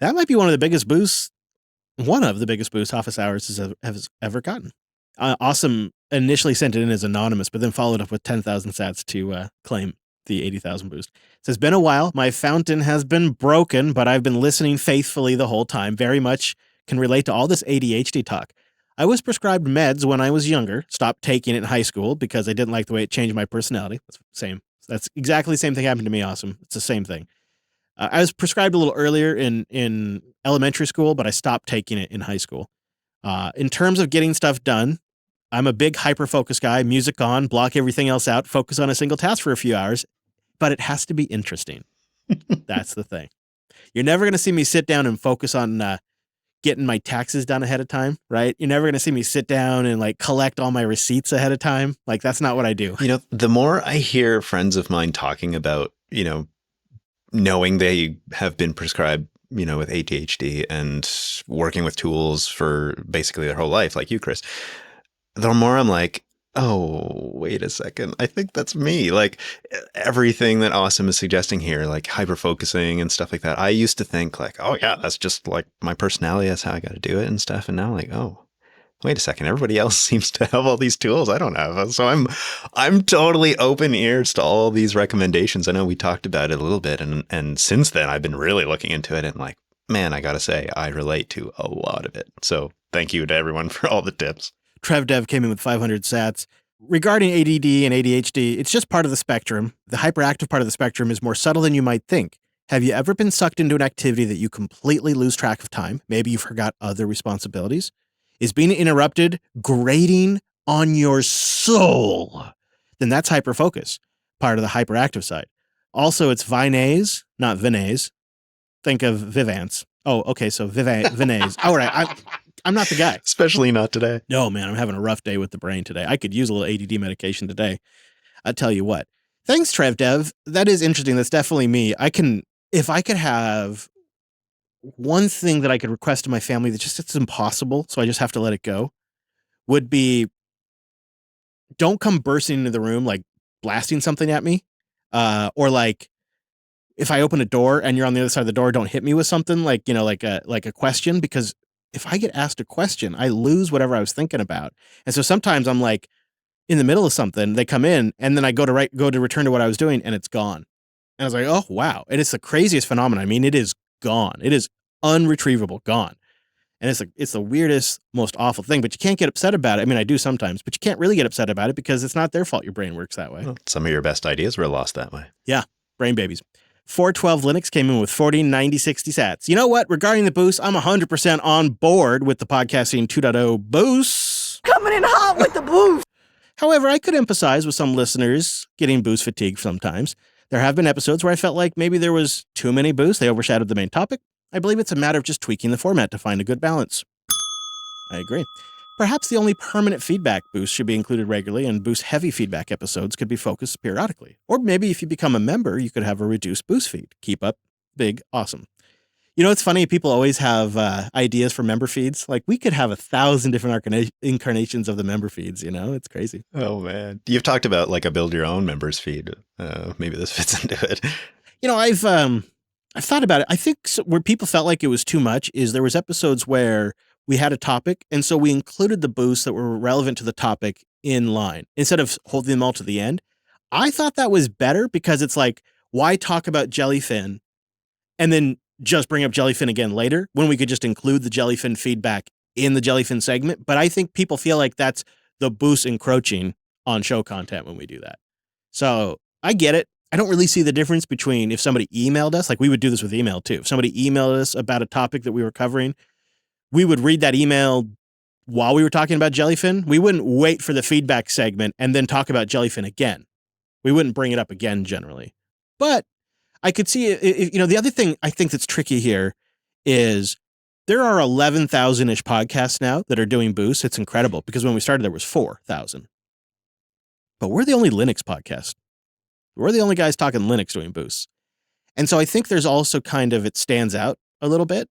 That might be one of the biggest boosts Office Hours has ever gotten. Awesome initially sent it in as anonymous, but then followed up with 10,000 sats to claim the 80,000 boost. It says, been a while. My fountain has been broken, but I've been listening faithfully the whole time. Very much can relate to all this ADHD talk. I was prescribed meds when I was younger, stopped taking it in high school because I didn't like the way it changed my personality. That's exactly the same thing happened to me, Awesome. It's the same thing. I was prescribed a little earlier in elementary school, but I stopped taking it in high school. In terms of getting stuff done, I'm a big hyper-focus guy, music on, block everything else out, focus on a single task for a few hours, but it has to be interesting. That's the thing. You're never going to see me sit down and focus on getting my taxes done ahead of time, right? You're never going to see me sit down and like collect all my receipts ahead of time. Like, that's not what I do. You know, the more I hear friends of mine talking about, knowing they have been prescribed, with ADHD and working with tools for basically their whole life, like you, Chris, the more I'm like, oh, wait a second. I think that's me. Like everything that Awesome is suggesting here, like hyper focusing and stuff like that. I used to think like, oh yeah, that's just like my personality. That's how I got to do it and stuff. And now I'm like, oh, wait a second. Everybody else seems to have all these tools I don't have. So I'm totally open ears to all these recommendations. I know we talked about it a little bit, and since then I've been really looking into it and like, man, I gotta say, I relate to a lot of it. So thank you to everyone for all the tips. Trev Dev came in with 500 sats. Regarding ADD and ADHD, it's just part of the spectrum. The hyperactive part of the spectrum is more subtle than you might think. Have you ever been sucked into an activity that you completely lose track of time? Maybe you forgot other responsibilities. Is being interrupted grating on your soul? Then that's hyperfocus, part of the hyperactive side. Also, it's Vinase, not Vinase. Think of Vivance. Oh, okay, so Vinase. All right, I'm not the guy. Especially not today. No, man, I'm having a rough day with the brain today. I could use a little ADD medication today. I'll tell you what. Thanks, Trev Dev. That is interesting. That's definitely me. If I could have one thing that I could request to my family that just it's impossible, so I just have to let it go, would be don't come bursting into the room like blasting something at me. Or like if I open a door and you're on the other side of the door, don't hit me with something like, like a question, because if I get asked a question, I lose whatever I was thinking about. And so sometimes I'm like in the middle of something, they come in and then I go to return to what I was doing and it's gone. And I was like, oh, wow. And it's the craziest phenomenon. I mean, it is gone. It is unretrievable, gone. And it's the weirdest, most awful thing, but you can't get upset about it. I mean, I do sometimes, but you can't really get upset about it because it's not their fault your brain works that way. Well, some of your best ideas were lost that way. Yeah, brain babies. 412 Linux came in with 40, 90, 60 sats. You know what? Regarding the boost, I'm 100% on board with the Podcasting 2.0 boost. Coming in hot with the boost. However, I could emphasize with some listeners getting boost fatigue sometimes. There have been episodes where I felt like maybe there was too many boosts. They overshadowed the main topic. I believe it's a matter of just tweaking the format to find a good balance. I agree. Perhaps the only permanent feedback boost should be included regularly, and boost-heavy feedback episodes could be focused periodically. Or maybe if you become a member, you could have a reduced boost feed. Keep up big, awesome. You know, it's funny, people always have ideas for member feeds. Like, we could have 1,000 different incarnations of the member feeds, it's crazy. Oh, man. You've talked about like a build your own members feed. Maybe this fits into it. I've thought about it. I think where people felt like it was too much is there was episodes where we had a topic, and so we included the boosts that were relevant to the topic in line instead of holding them all to the end. I thought that was better because it's like, why talk about jellyfin and then just bring up jellyfin again later when we could just include the jellyfin feedback in the jellyfin segment? But I think people feel like that's the boost encroaching on show content when we do that. So I get it. I don't really see the difference between if somebody emailed us, like we would do this with email too. If somebody emailed us about a topic that we were covering, we would read that email while we were talking about jellyfin. We wouldn't wait for the feedback segment and then talk about jellyfin again. We wouldn't bring it up again generally. But I could see, the other thing I think that's tricky here is there are 11,000-ish podcasts now that are doing boosts. It's incredible because when we started, there was 4,000. But we're the only Linux podcast. We're the only guys talking Linux doing boosts. And so I think there's also it stands out a little bit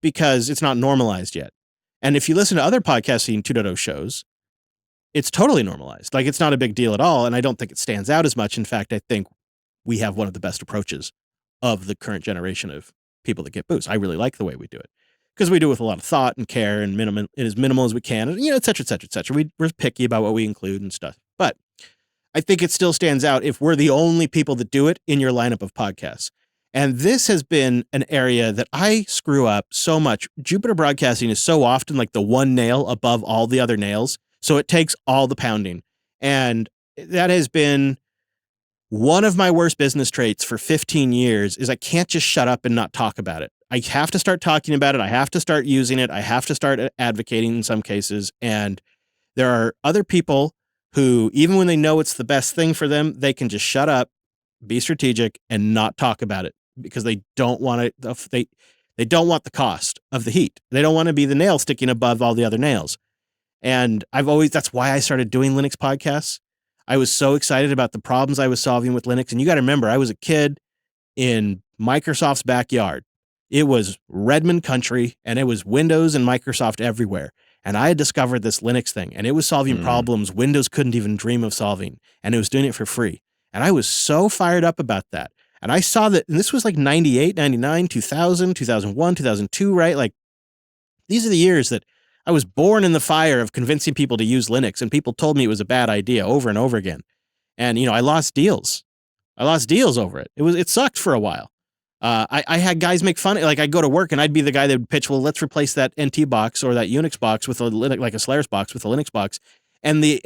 because it's not normalized yet. And if you listen to other Podcasting 2.0 shows, it's totally normalized. Like, it's not a big deal at all. And I don't think it stands out as much. In fact, I think we have one of the best approaches of the current generation of people that get boosts. I really like the way we do it because we do it with a lot of thought and care and as minimal as we can, and, et cetera, et cetera, et cetera. We're picky about what we include and stuff. But I think it still stands out if we're the only people that do it in your lineup of podcasts. And this has been an area that I screw up so much. Jupiter Broadcasting is so often like the one nail above all the other nails. So it takes all the pounding. And that has been one of my worst business traits for 15 years is I can't just shut up and not talk about it. I have to start talking about it. I have to start using it. I have to start advocating in some cases. And there are other people who, even when they know it's the best thing for them, they can just shut up, be strategic, and not talk about it because they don't want to. They don't want the cost of the heat. They don't want to be the nail sticking above all the other nails. And that's why I started doing Linux podcasts. I was so excited about the problems I was solving with Linux. And you got to remember, I was a kid in Microsoft's backyard. It was Redmond country and it was Windows and Microsoft everywhere. And I had discovered this Linux thing and it was solving problems Windows couldn't even dream of solving. And it was doing it for free. And I was so fired up about that. And I saw that, and this was like 98, 99, 2000, 2001, 2002, right? Like these are the years that I was born in the fire of convincing people to use Linux, and people told me it was a bad idea over and over again. And, I lost deals. I lost deals over it. It sucked for a while. I had guys make fun. Like I'd go to work and I'd be the guy that would pitch, well, let's replace that NT box or that Unix box with a Linux, like a Solaris box with a Linux box. And the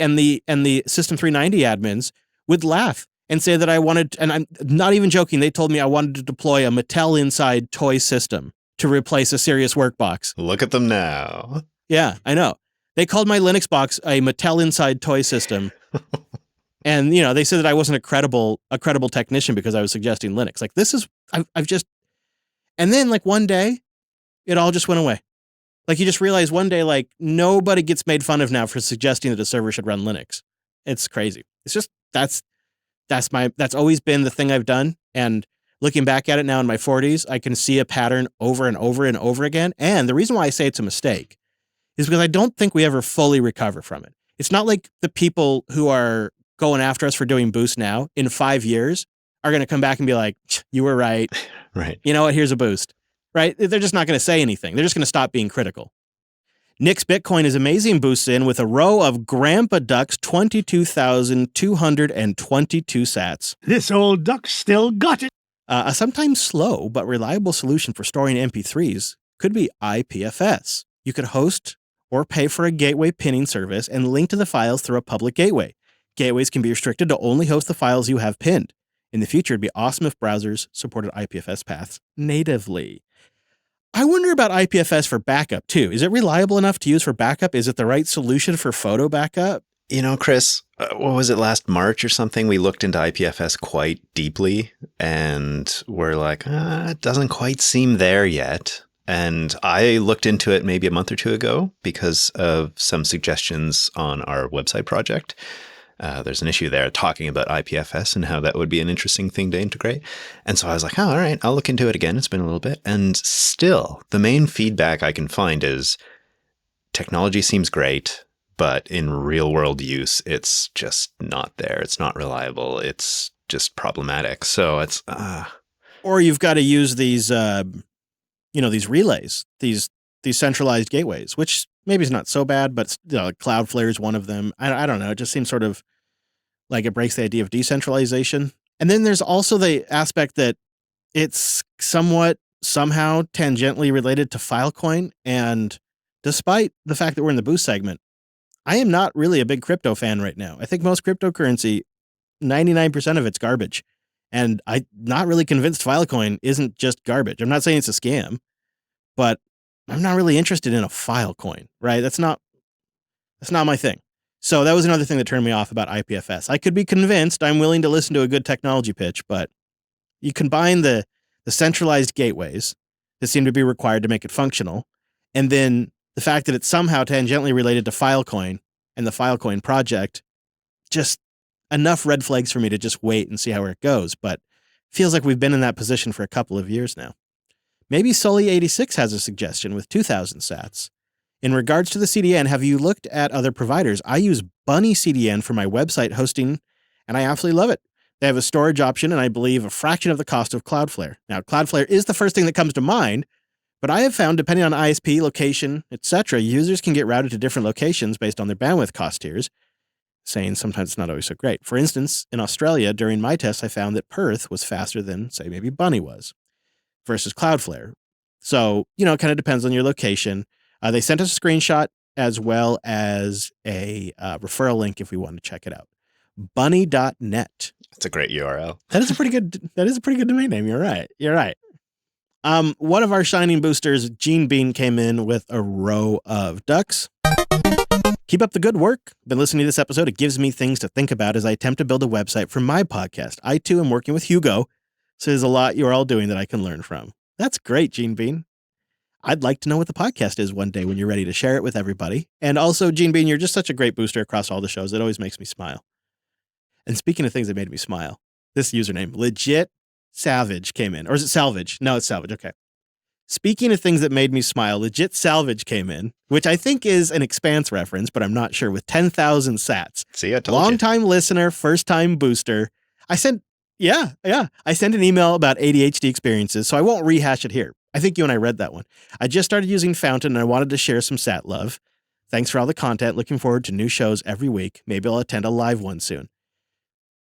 System 390 admins would laugh and say that I wanted, and I'm not even joking. They told me I wanted to deploy a Mattel inside toy system to replace a Serious Work box. Look at them now. Yeah, I know. They called my Linux box a Mattel inside toy system. And, they said that I wasn't a credible technician because I was suggesting Linux. Like I've just, and then like one day it all just went away. Like you just realize one day, like nobody gets made fun of now for suggesting that a server should run Linux. It's crazy. It's just, that's always been the thing I've done. And looking back at it now in my 40s, I can see a pattern over and over and over again. And the reason why I say it's a mistake is because I don't think we ever fully recover from it. It's not like the people who are going after us for doing Boost now in 5 years are going to come back and be like, you were right. Right. You know what? Here's a Boost. Right? They're just not going to say anything. They're just going to stop being critical. Nick's Bitcoin is amazing boosts in with a row of Grandpa Duck's 22,222 sats. This old duck still got it. A sometimes slow but reliable solution for storing MP3s could be IPFS. You could host or pay for a gateway pinning service and link to the files through a public gateway. Gateways can be restricted to only host the files you have pinned. In the future, it'd be awesome if browsers supported IPFS paths natively. I wonder about IPFS for backup, too. Is it reliable enough to use for backup? Is it the right solution for photo backup? Chris, what was it, last March or something? We looked into IPFS quite deeply and we're like, it doesn't quite seem there yet. And I looked into it maybe a month or two ago because of some suggestions on our website project. There's an issue there talking about IPFS and how that would be an interesting thing to integrate. And so I was like, all right, I'll look into it again. It's been a little bit. And still, the main feedback I can find is technology seems great, but in real world use, it's just not there. It's not reliable. It's just problematic. So it's... Or you've got to use these, these relays, these centralized gateways, which maybe is not so bad, but Cloudflare is one of them. I don't know. It just seems sort of like it breaks the idea of decentralization. And then there's also the aspect that it's somehow tangentially related to Filecoin. And despite the fact that we're in the Boost segment, I am not really a big crypto fan right now. I think most cryptocurrency, 99% of it's garbage. And I'm not really convinced Filecoin isn't just garbage. I'm not saying it's a scam, but I'm not really interested in a Filecoin, right? That's not my thing. So that was another thing that turned me off about IPFS. I could be convinced. I'm willing to listen to a good technology pitch, but you combine the centralized gateways that seem to be required to make it functional, and then the fact that it's somehow tangentially related to Filecoin and the Filecoin project, just enough red flags for me to just wait and see how it goes. But feels like we've been in that position for a couple of years now. Maybe Sully86 has a suggestion with 2,000 sats. In regards to the CDN, have you looked at other providers? I use Bunny CDN for my website hosting, and I absolutely love it. They have a storage option, and I believe a fraction of the cost of Cloudflare. Now, Cloudflare is the first thing that comes to mind, but I have found, depending on ISP, location, etc., users can get routed to different locations based on their bandwidth cost tiers, saying sometimes it's not always so great. For instance, in Australia, during my test, I found that Perth was faster than, say, maybe Bunny was. versus Cloudflare. So, it kind of depends on your location. They sent us a screenshot as well as a referral link if we want to check it out. Bunny.net. It's a great URL. That is a pretty good domain name. You're right. One of our shining boosters, Gene Bean, came in with a row of ducks. Keep up the good work. Been listening to this episode. It gives me things to think about as I attempt to build a website for my podcast. I too am working with Hugo, so there's a lot you're all doing that I can learn from. That's great, Gene Bean. I'd like to know what the podcast is one day when you're ready to share it with everybody. And also, Gene Bean, you're just such a great booster across all the shows. It always makes me smile. And speaking of things that made me smile, this username, Legit Savage, came in. Or is it Salvage? No, it's Salvage. Okay. Speaking of things that made me smile, Legit Salvage came in, which I think is an Expanse reference, but I'm not sure, with 10,000 sats. See, I told you. Long-time listener, first-time booster. I sent an email about ADHD experiences, so I won't rehash it here. I think you and I read that one. I just started using Fountain, and I wanted to share some sat love. Thanks for all the content. Looking forward to new shows every week. Maybe I'll attend a live one soon.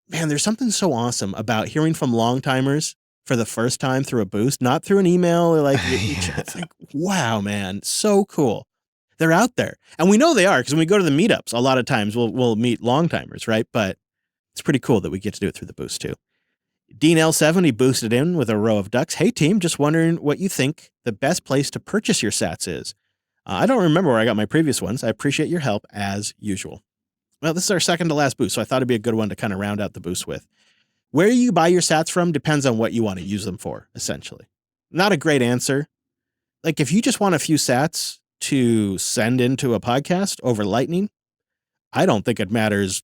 Man, there's something so awesome about hearing from long-timers for the first time through a boost, not through an email or it's like, wow, man, so cool. They're out there. And we know they are because when we go to the meetups, a lot of times we'll meet long-timers, right? But it's pretty cool that we get to do it through the boost too. Dean L70 boosted in with a row of ducks. Hey, team, just wondering what you think the best place to purchase your sats is. I don't remember where I got my previous ones. I appreciate your help as usual. Well, this is our second to last boost, so I thought it'd be a good one to kind of round out the boost with. Where you buy your sats from depends on what you want to use them for, essentially. Not a great answer. Like, if you just want a few sats to send into a podcast over Lightning, I don't think it matters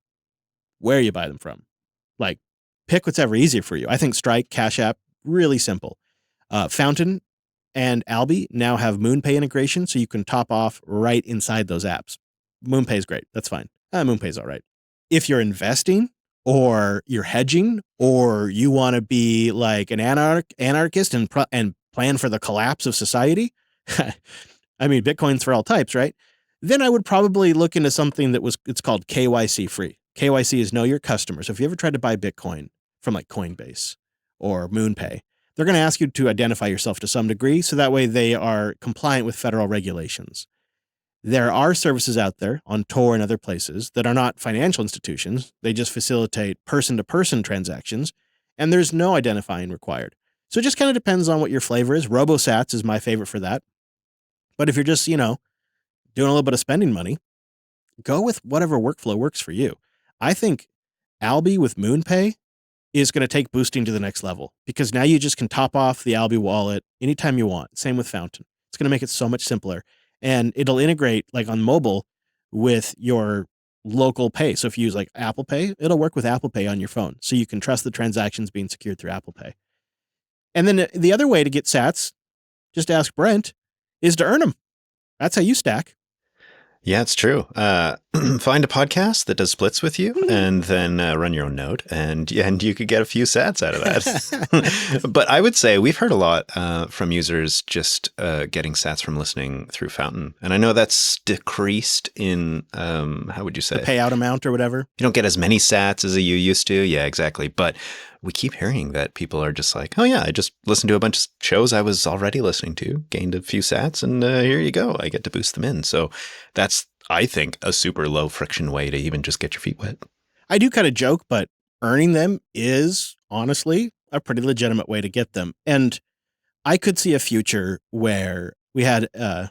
where you buy them from. Like, pick whatever easier for you. I think Strike, Cash App, really simple. Fountain and Alby now have MoonPay integration, so you can top off right inside those apps. MoonPay is great. That's fine. MoonPay is all right. If you're investing or you're hedging or you want to be like an anarchist and plan for the collapse of society, I mean, Bitcoin's for all types, right? Then I would probably look into something it's called KYC free. KYC is know your customer. So if you ever tried to buy Bitcoin from like Coinbase or MoonPay, they're going to ask you to identify yourself to some degree. So that way they are compliant with federal regulations. There are services out there on Tor and other places that are not financial institutions. They just facilitate person-to-person transactions, and there's no identifying required. So it just kind of depends on what your flavor is. RoboSats is my favorite for that. But if you're just, doing a little bit of spending money, go with whatever workflow works for you. I think Alby with MoonPay is going to take boosting to the next level because now you just can top off the Alby wallet anytime you want. Same with Fountain. It's going to make it so much simpler. And it'll integrate like on mobile with your local pay. So if you use like Apple Pay, it'll work with Apple Pay on your phone. So you can trust the transactions being secured through Apple Pay. And then the other way to get sats, just ask Brent, is to earn them. That's how you stack. Yeah, it's true. Find a podcast that does splits with you and then run your own node and you could get a few sats out of that. But I would say we've heard a lot from users just getting sats from listening through Fountain. And I know that's decreased in, how would you say? The payout amount or whatever. You don't get as many sats as you used to. Yeah, exactly. But we keep hearing that people are just like, oh yeah, I just listened to a bunch of shows I was already listening to, gained a few sats, and here you go. I get to boost them in. So that's, I think, a super low friction way to even just get your feet wet. I do kind of joke, but earning them is honestly a pretty legitimate way to get them. And I could see a future where we had a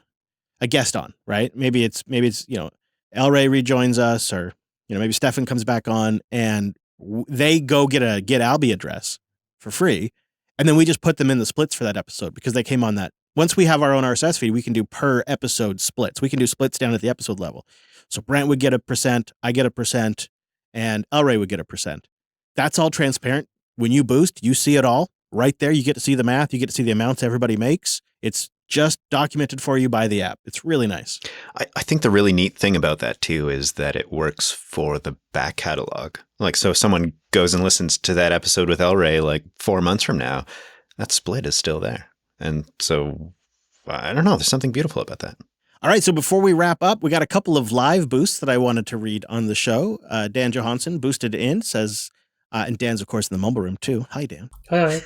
guest on, right? Maybe it's El Rey rejoins us, or maybe Stefan comes back on and they go get Alby address for free, and then we just put them in the splits for that episode because they came on that. Once we have our own RSS feed, we can do per episode splits. We can do splits down at the episode level. So Brent would get 1%, I get 1%, and El Rey would get 1%. That's all transparent. When you boost, you see it all right there. You get to see the math. You get to see the amounts everybody makes. It's just documented for you by the app. It's really nice. I think the really neat thing about that too is that it works for the back catalog. Like, so if someone goes and listens to that episode with El Rey like 4 months from now, that split is still there. And so I don't know. There's something beautiful about that. All right. So before we wrap up, we got a couple of live boosts that I wanted to read on the show. Dan Johansson boosted in, says, and Dan's, of course, in the mobile room too. Hi, Dan. Hi.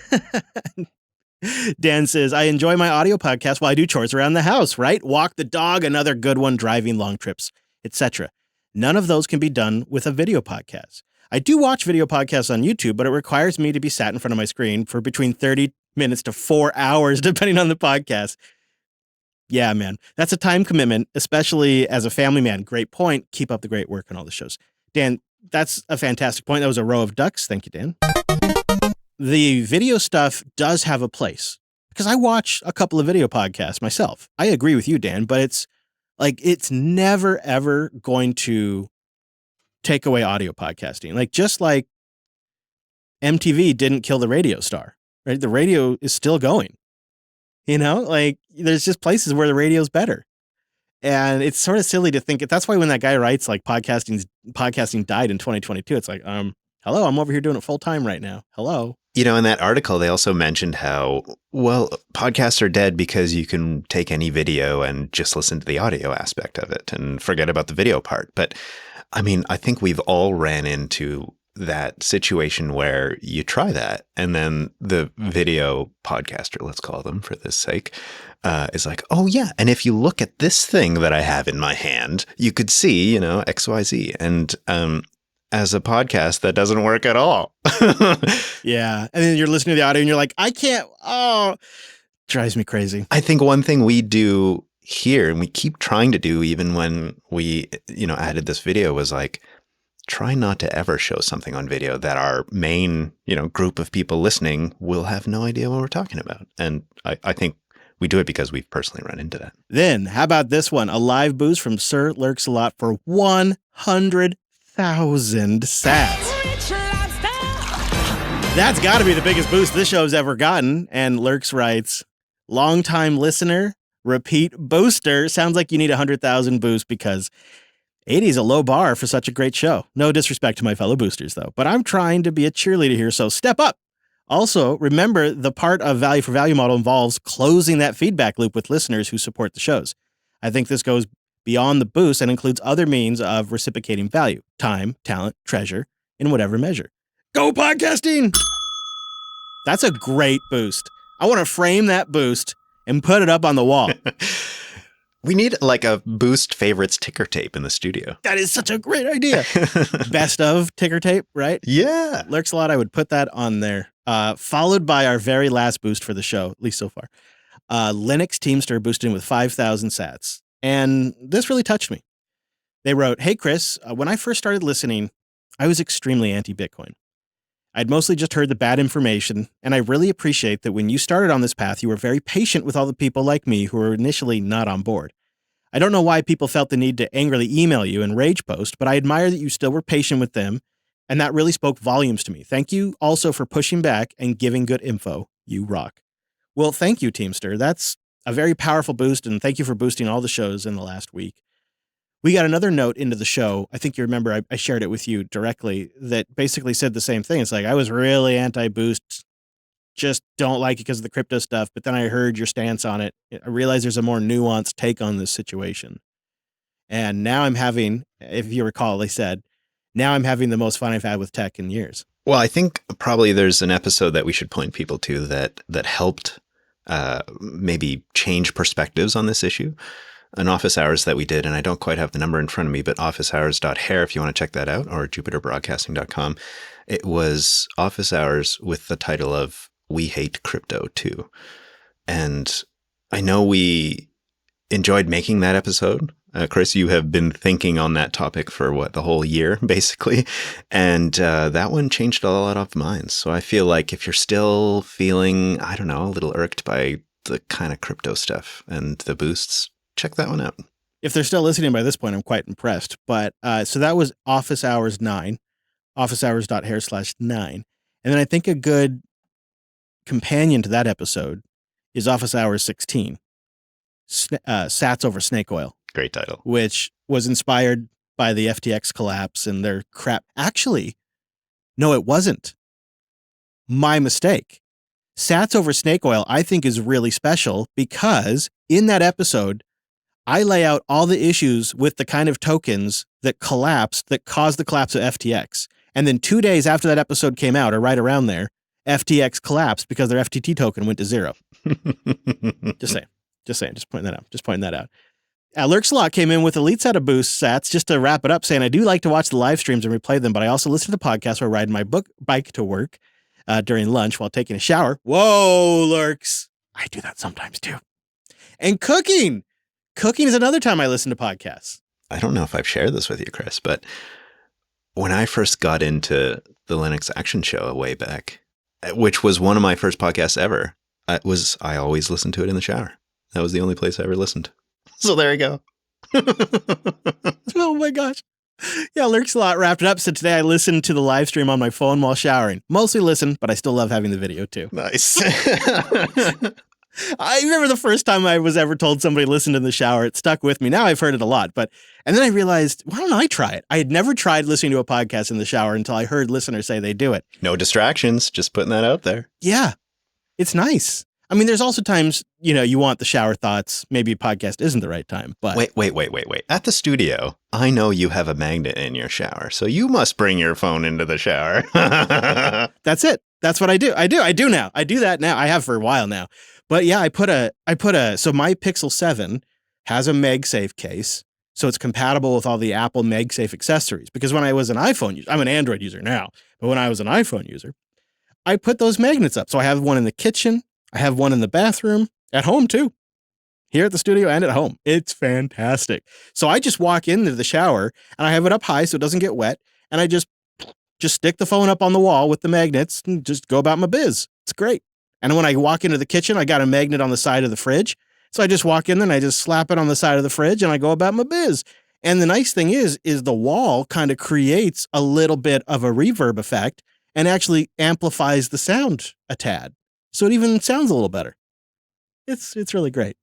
Dan says, I enjoy my audio podcast while I do chores around the house, right? Walk the dog, another good one, driving long trips, etc. None of those can be done with a video podcast. I do watch video podcasts on YouTube, but it requires me to be sat in front of my screen for between 30 minutes to 4 hours, depending on the podcast. Yeah, man, that's a time commitment, especially as a family man. Great point. Keep up the great work on all the shows. Dan, that's a fantastic point. That was a row of ducks. Thank you, Dan. The video stuff does have a place because I watch a couple of video podcasts myself. I agree with you, Dan, but it's never, ever going to take away audio podcasting. Like, just like MTV didn't kill the radio star, right? The radio is still going. Like, there's just places where the radio's better. And it's sort of silly to think that's why when that guy writes like podcasting died in 2022, it's like, hello, I'm over here doing it full time right now. Hello. In that article, they also mentioned how, well, podcasts are dead because you can take any video and just listen to the audio aspect of it and forget about the video part. But I mean, I think we've all ran into that situation where you try that and then the video podcaster, let's call them for this sake, is like, oh yeah, and if you look at this thing that I have in my hand, you could see, XYZ. And as a podcast, that doesn't work at all. Yeah. And then you're listening to the audio and you're like, I can't, drives me crazy. I think one thing we do here, and we keep trying to do even when we, added this video, was like, try not to ever show something on video that our main, group of people listening will have no idea what we're talking about. And I think we do it because we've personally run into that. Then how about this one? A live boost from Sir Lurks a Lot for 100,000 sats. That's got to be the biggest boost this show's ever gotten. And Lurks writes, longtime listener, repeat booster. Sounds like you need 100,000 boost because 80 is a low bar for such a great show. No disrespect to my fellow boosters, though, but I'm trying to be a cheerleader here, so step up. Also, remember the part of value for value model involves closing that feedback loop with listeners who support the shows. I think this goes beyond the boost and includes other means of reciprocating value, time, talent, treasure, in whatever measure. Go podcasting! That's a great boost. I want to frame that boost and put it up on the wall. We need like a boost favorites ticker tape in the studio. That is such a great idea. Best of ticker tape, right? Yeah. Lurks a Lot. I would put that on there. Followed by our very last boost for the show, at least so far. Linux Teamster boosted in with 5,000 sats. And this really touched me. They wrote, hey, Chris, when I first started listening, I was extremely anti-Bitcoin. I'd mostly just heard the bad information, and I really appreciate that when you started on this path, you were very patient with all the people like me who were initially not on board. I don't know why people felt the need to angrily email you and rage post, but I admire that you still were patient with them, and that really spoke volumes to me. Thank you also for pushing back and giving good info. You rock. Well, thank you, Teamster. That's a very powerful boost, and thank you for boosting all the shows in the last week. We got another note into the show. I think you remember I shared it with you directly that basically said the same thing. It's like, I was really anti-boost, just don't like it because of the crypto stuff. But then I heard your stance on it. I realized there's a more nuanced take on this situation. And now I'm having, if you recall, they said, now I'm having the most fun I've had with tech in years. Well, I think probably there's an episode that we should point people to that helped maybe change perspectives on this issue. An office hours that we did, and I don't quite have the number in front of me, but officehours.hair if you want to check that out, or jupiterbroadcasting.com. It was office hours with the title of We Hate Crypto Too. And I know we enjoyed making that episode. Chris, you have been thinking on that topic for the whole year, basically. And that one changed a lot of minds. So I feel like if you're still feeling, I don't know, a little irked by the kind of crypto stuff and the boosts, check that one out. If they're still listening by this point, I'm quite impressed. But so that was Office Hours 9, officehours.hair/9. And then I think a good companion to that episode is Office Hours 16, Sats Over Snake Oil. Great title. Which was inspired by the FTX collapse and their crap. Actually, no, it wasn't. My mistake. Sats Over Snake Oil, I think, is really special because in that episode, I lay out all the issues with the kind of tokens that collapsed, that caused the collapse of FTX. And then 2 days after that episode came out, or right around there, FTX collapsed because their FTT token went to zero. Just saying. Just pointing that out. Lurkslot came in with a lead set of boost sats just to wrap it up, saying, I do like to watch the live streams and replay them, but I also listen to the podcast while riding my bike to work during lunch while taking a shower. Whoa, Lurks. I do that sometimes too. And cooking. Cooking is another time I listen to podcasts. I don't know if I've shared this with you, Chris, but when I first got into the Linux Action Show way back, which was one of my first podcasts ever, I always listened to it in the shower. That was the only place I ever listened. So there you go. Oh my gosh. Yeah, Lurkslot wrapped it up. So today I listened to the live stream on my phone while showering. Mostly listen, but I still love having the video too. Nice. I remember the first time I was ever told somebody listened in the shower. It stuck with me. Now I've heard it a lot, and then I realized, why don't I try it? I had never tried listening to a podcast in the shower until I heard listeners say they do it. No distractions. Just putting that out there. Yeah, it's nice. I mean, there's also times, you want the shower thoughts. Maybe a podcast isn't the right time, but... Wait. At the studio, I know you have a magnet in your shower, so you must bring your phone into the shower. That's it. That's what I do. I do now. I do that now. I have for a while now. But yeah, so my Pixel 7 has a MagSafe case, so it's compatible with all the Apple MagSafe accessories. Because when I was an iPhone user, I'm an Android user now, but when I was an iPhone user, I put those magnets up. So I have one in the kitchen, I have one in the bathroom, at home too, here at the studio and at home. It's fantastic. So I just walk into the shower and I have it up high so it doesn't get wet, and I just stick the phone up on the wall with the magnets and just go about my biz. It's great. And when I walk into the kitchen, I got a magnet on the side of the fridge. So I just walk in there and I just slap it on the side of the fridge and I go about my biz. And the nice thing is the wall kind of creates a little bit of a reverb effect and actually amplifies the sound a tad. So it even sounds a little better. It's really great.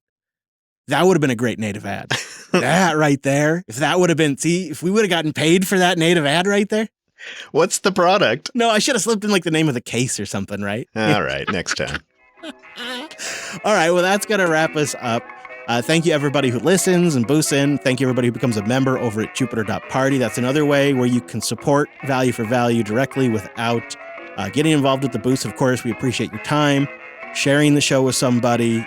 That would have been a great native ad. That right there. If we would have gotten paid for that native ad right there. What's the product? No, I should have slipped in the name of the case or something, right? All right, next time. All right, well, that's going to wrap us up. Thank you, everybody who listens and boosts in. Thank you, everybody who becomes a member over at Jupiter.party. That's another way where you can support Value for Value directly without getting involved with the boosts. Of course, we appreciate your time, sharing the show with somebody,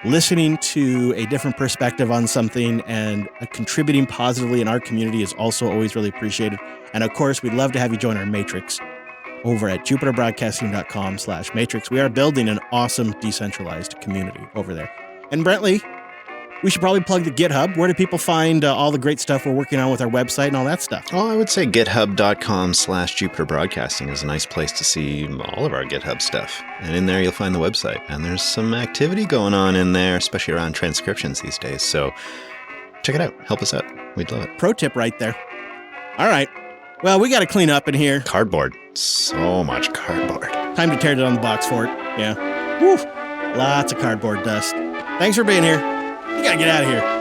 listening to a different perspective on something, and contributing positively in our community is also always really appreciated. And of course, we'd love to have you join our Matrix over at jupiterbroadcasting.com/matrix. We are building an awesome decentralized community over there. And Brentley, we should probably plug the GitHub. Where do people find all the great stuff we're working on with our website and all that stuff? Well, I would say github.com/jupiterbroadcasting is a nice place to see all of our GitHub stuff. And in there, you'll find the website. And there's some activity going on in there, especially around transcriptions these days. So check it out. Help us out. We'd love it. Pro tip right there. All right. Well, we got to clean up in here. Cardboard. So much cardboard. Time to tear down the box fort. Yeah. Woo. Lots of cardboard dust. Thanks for being here. You got to get out of here.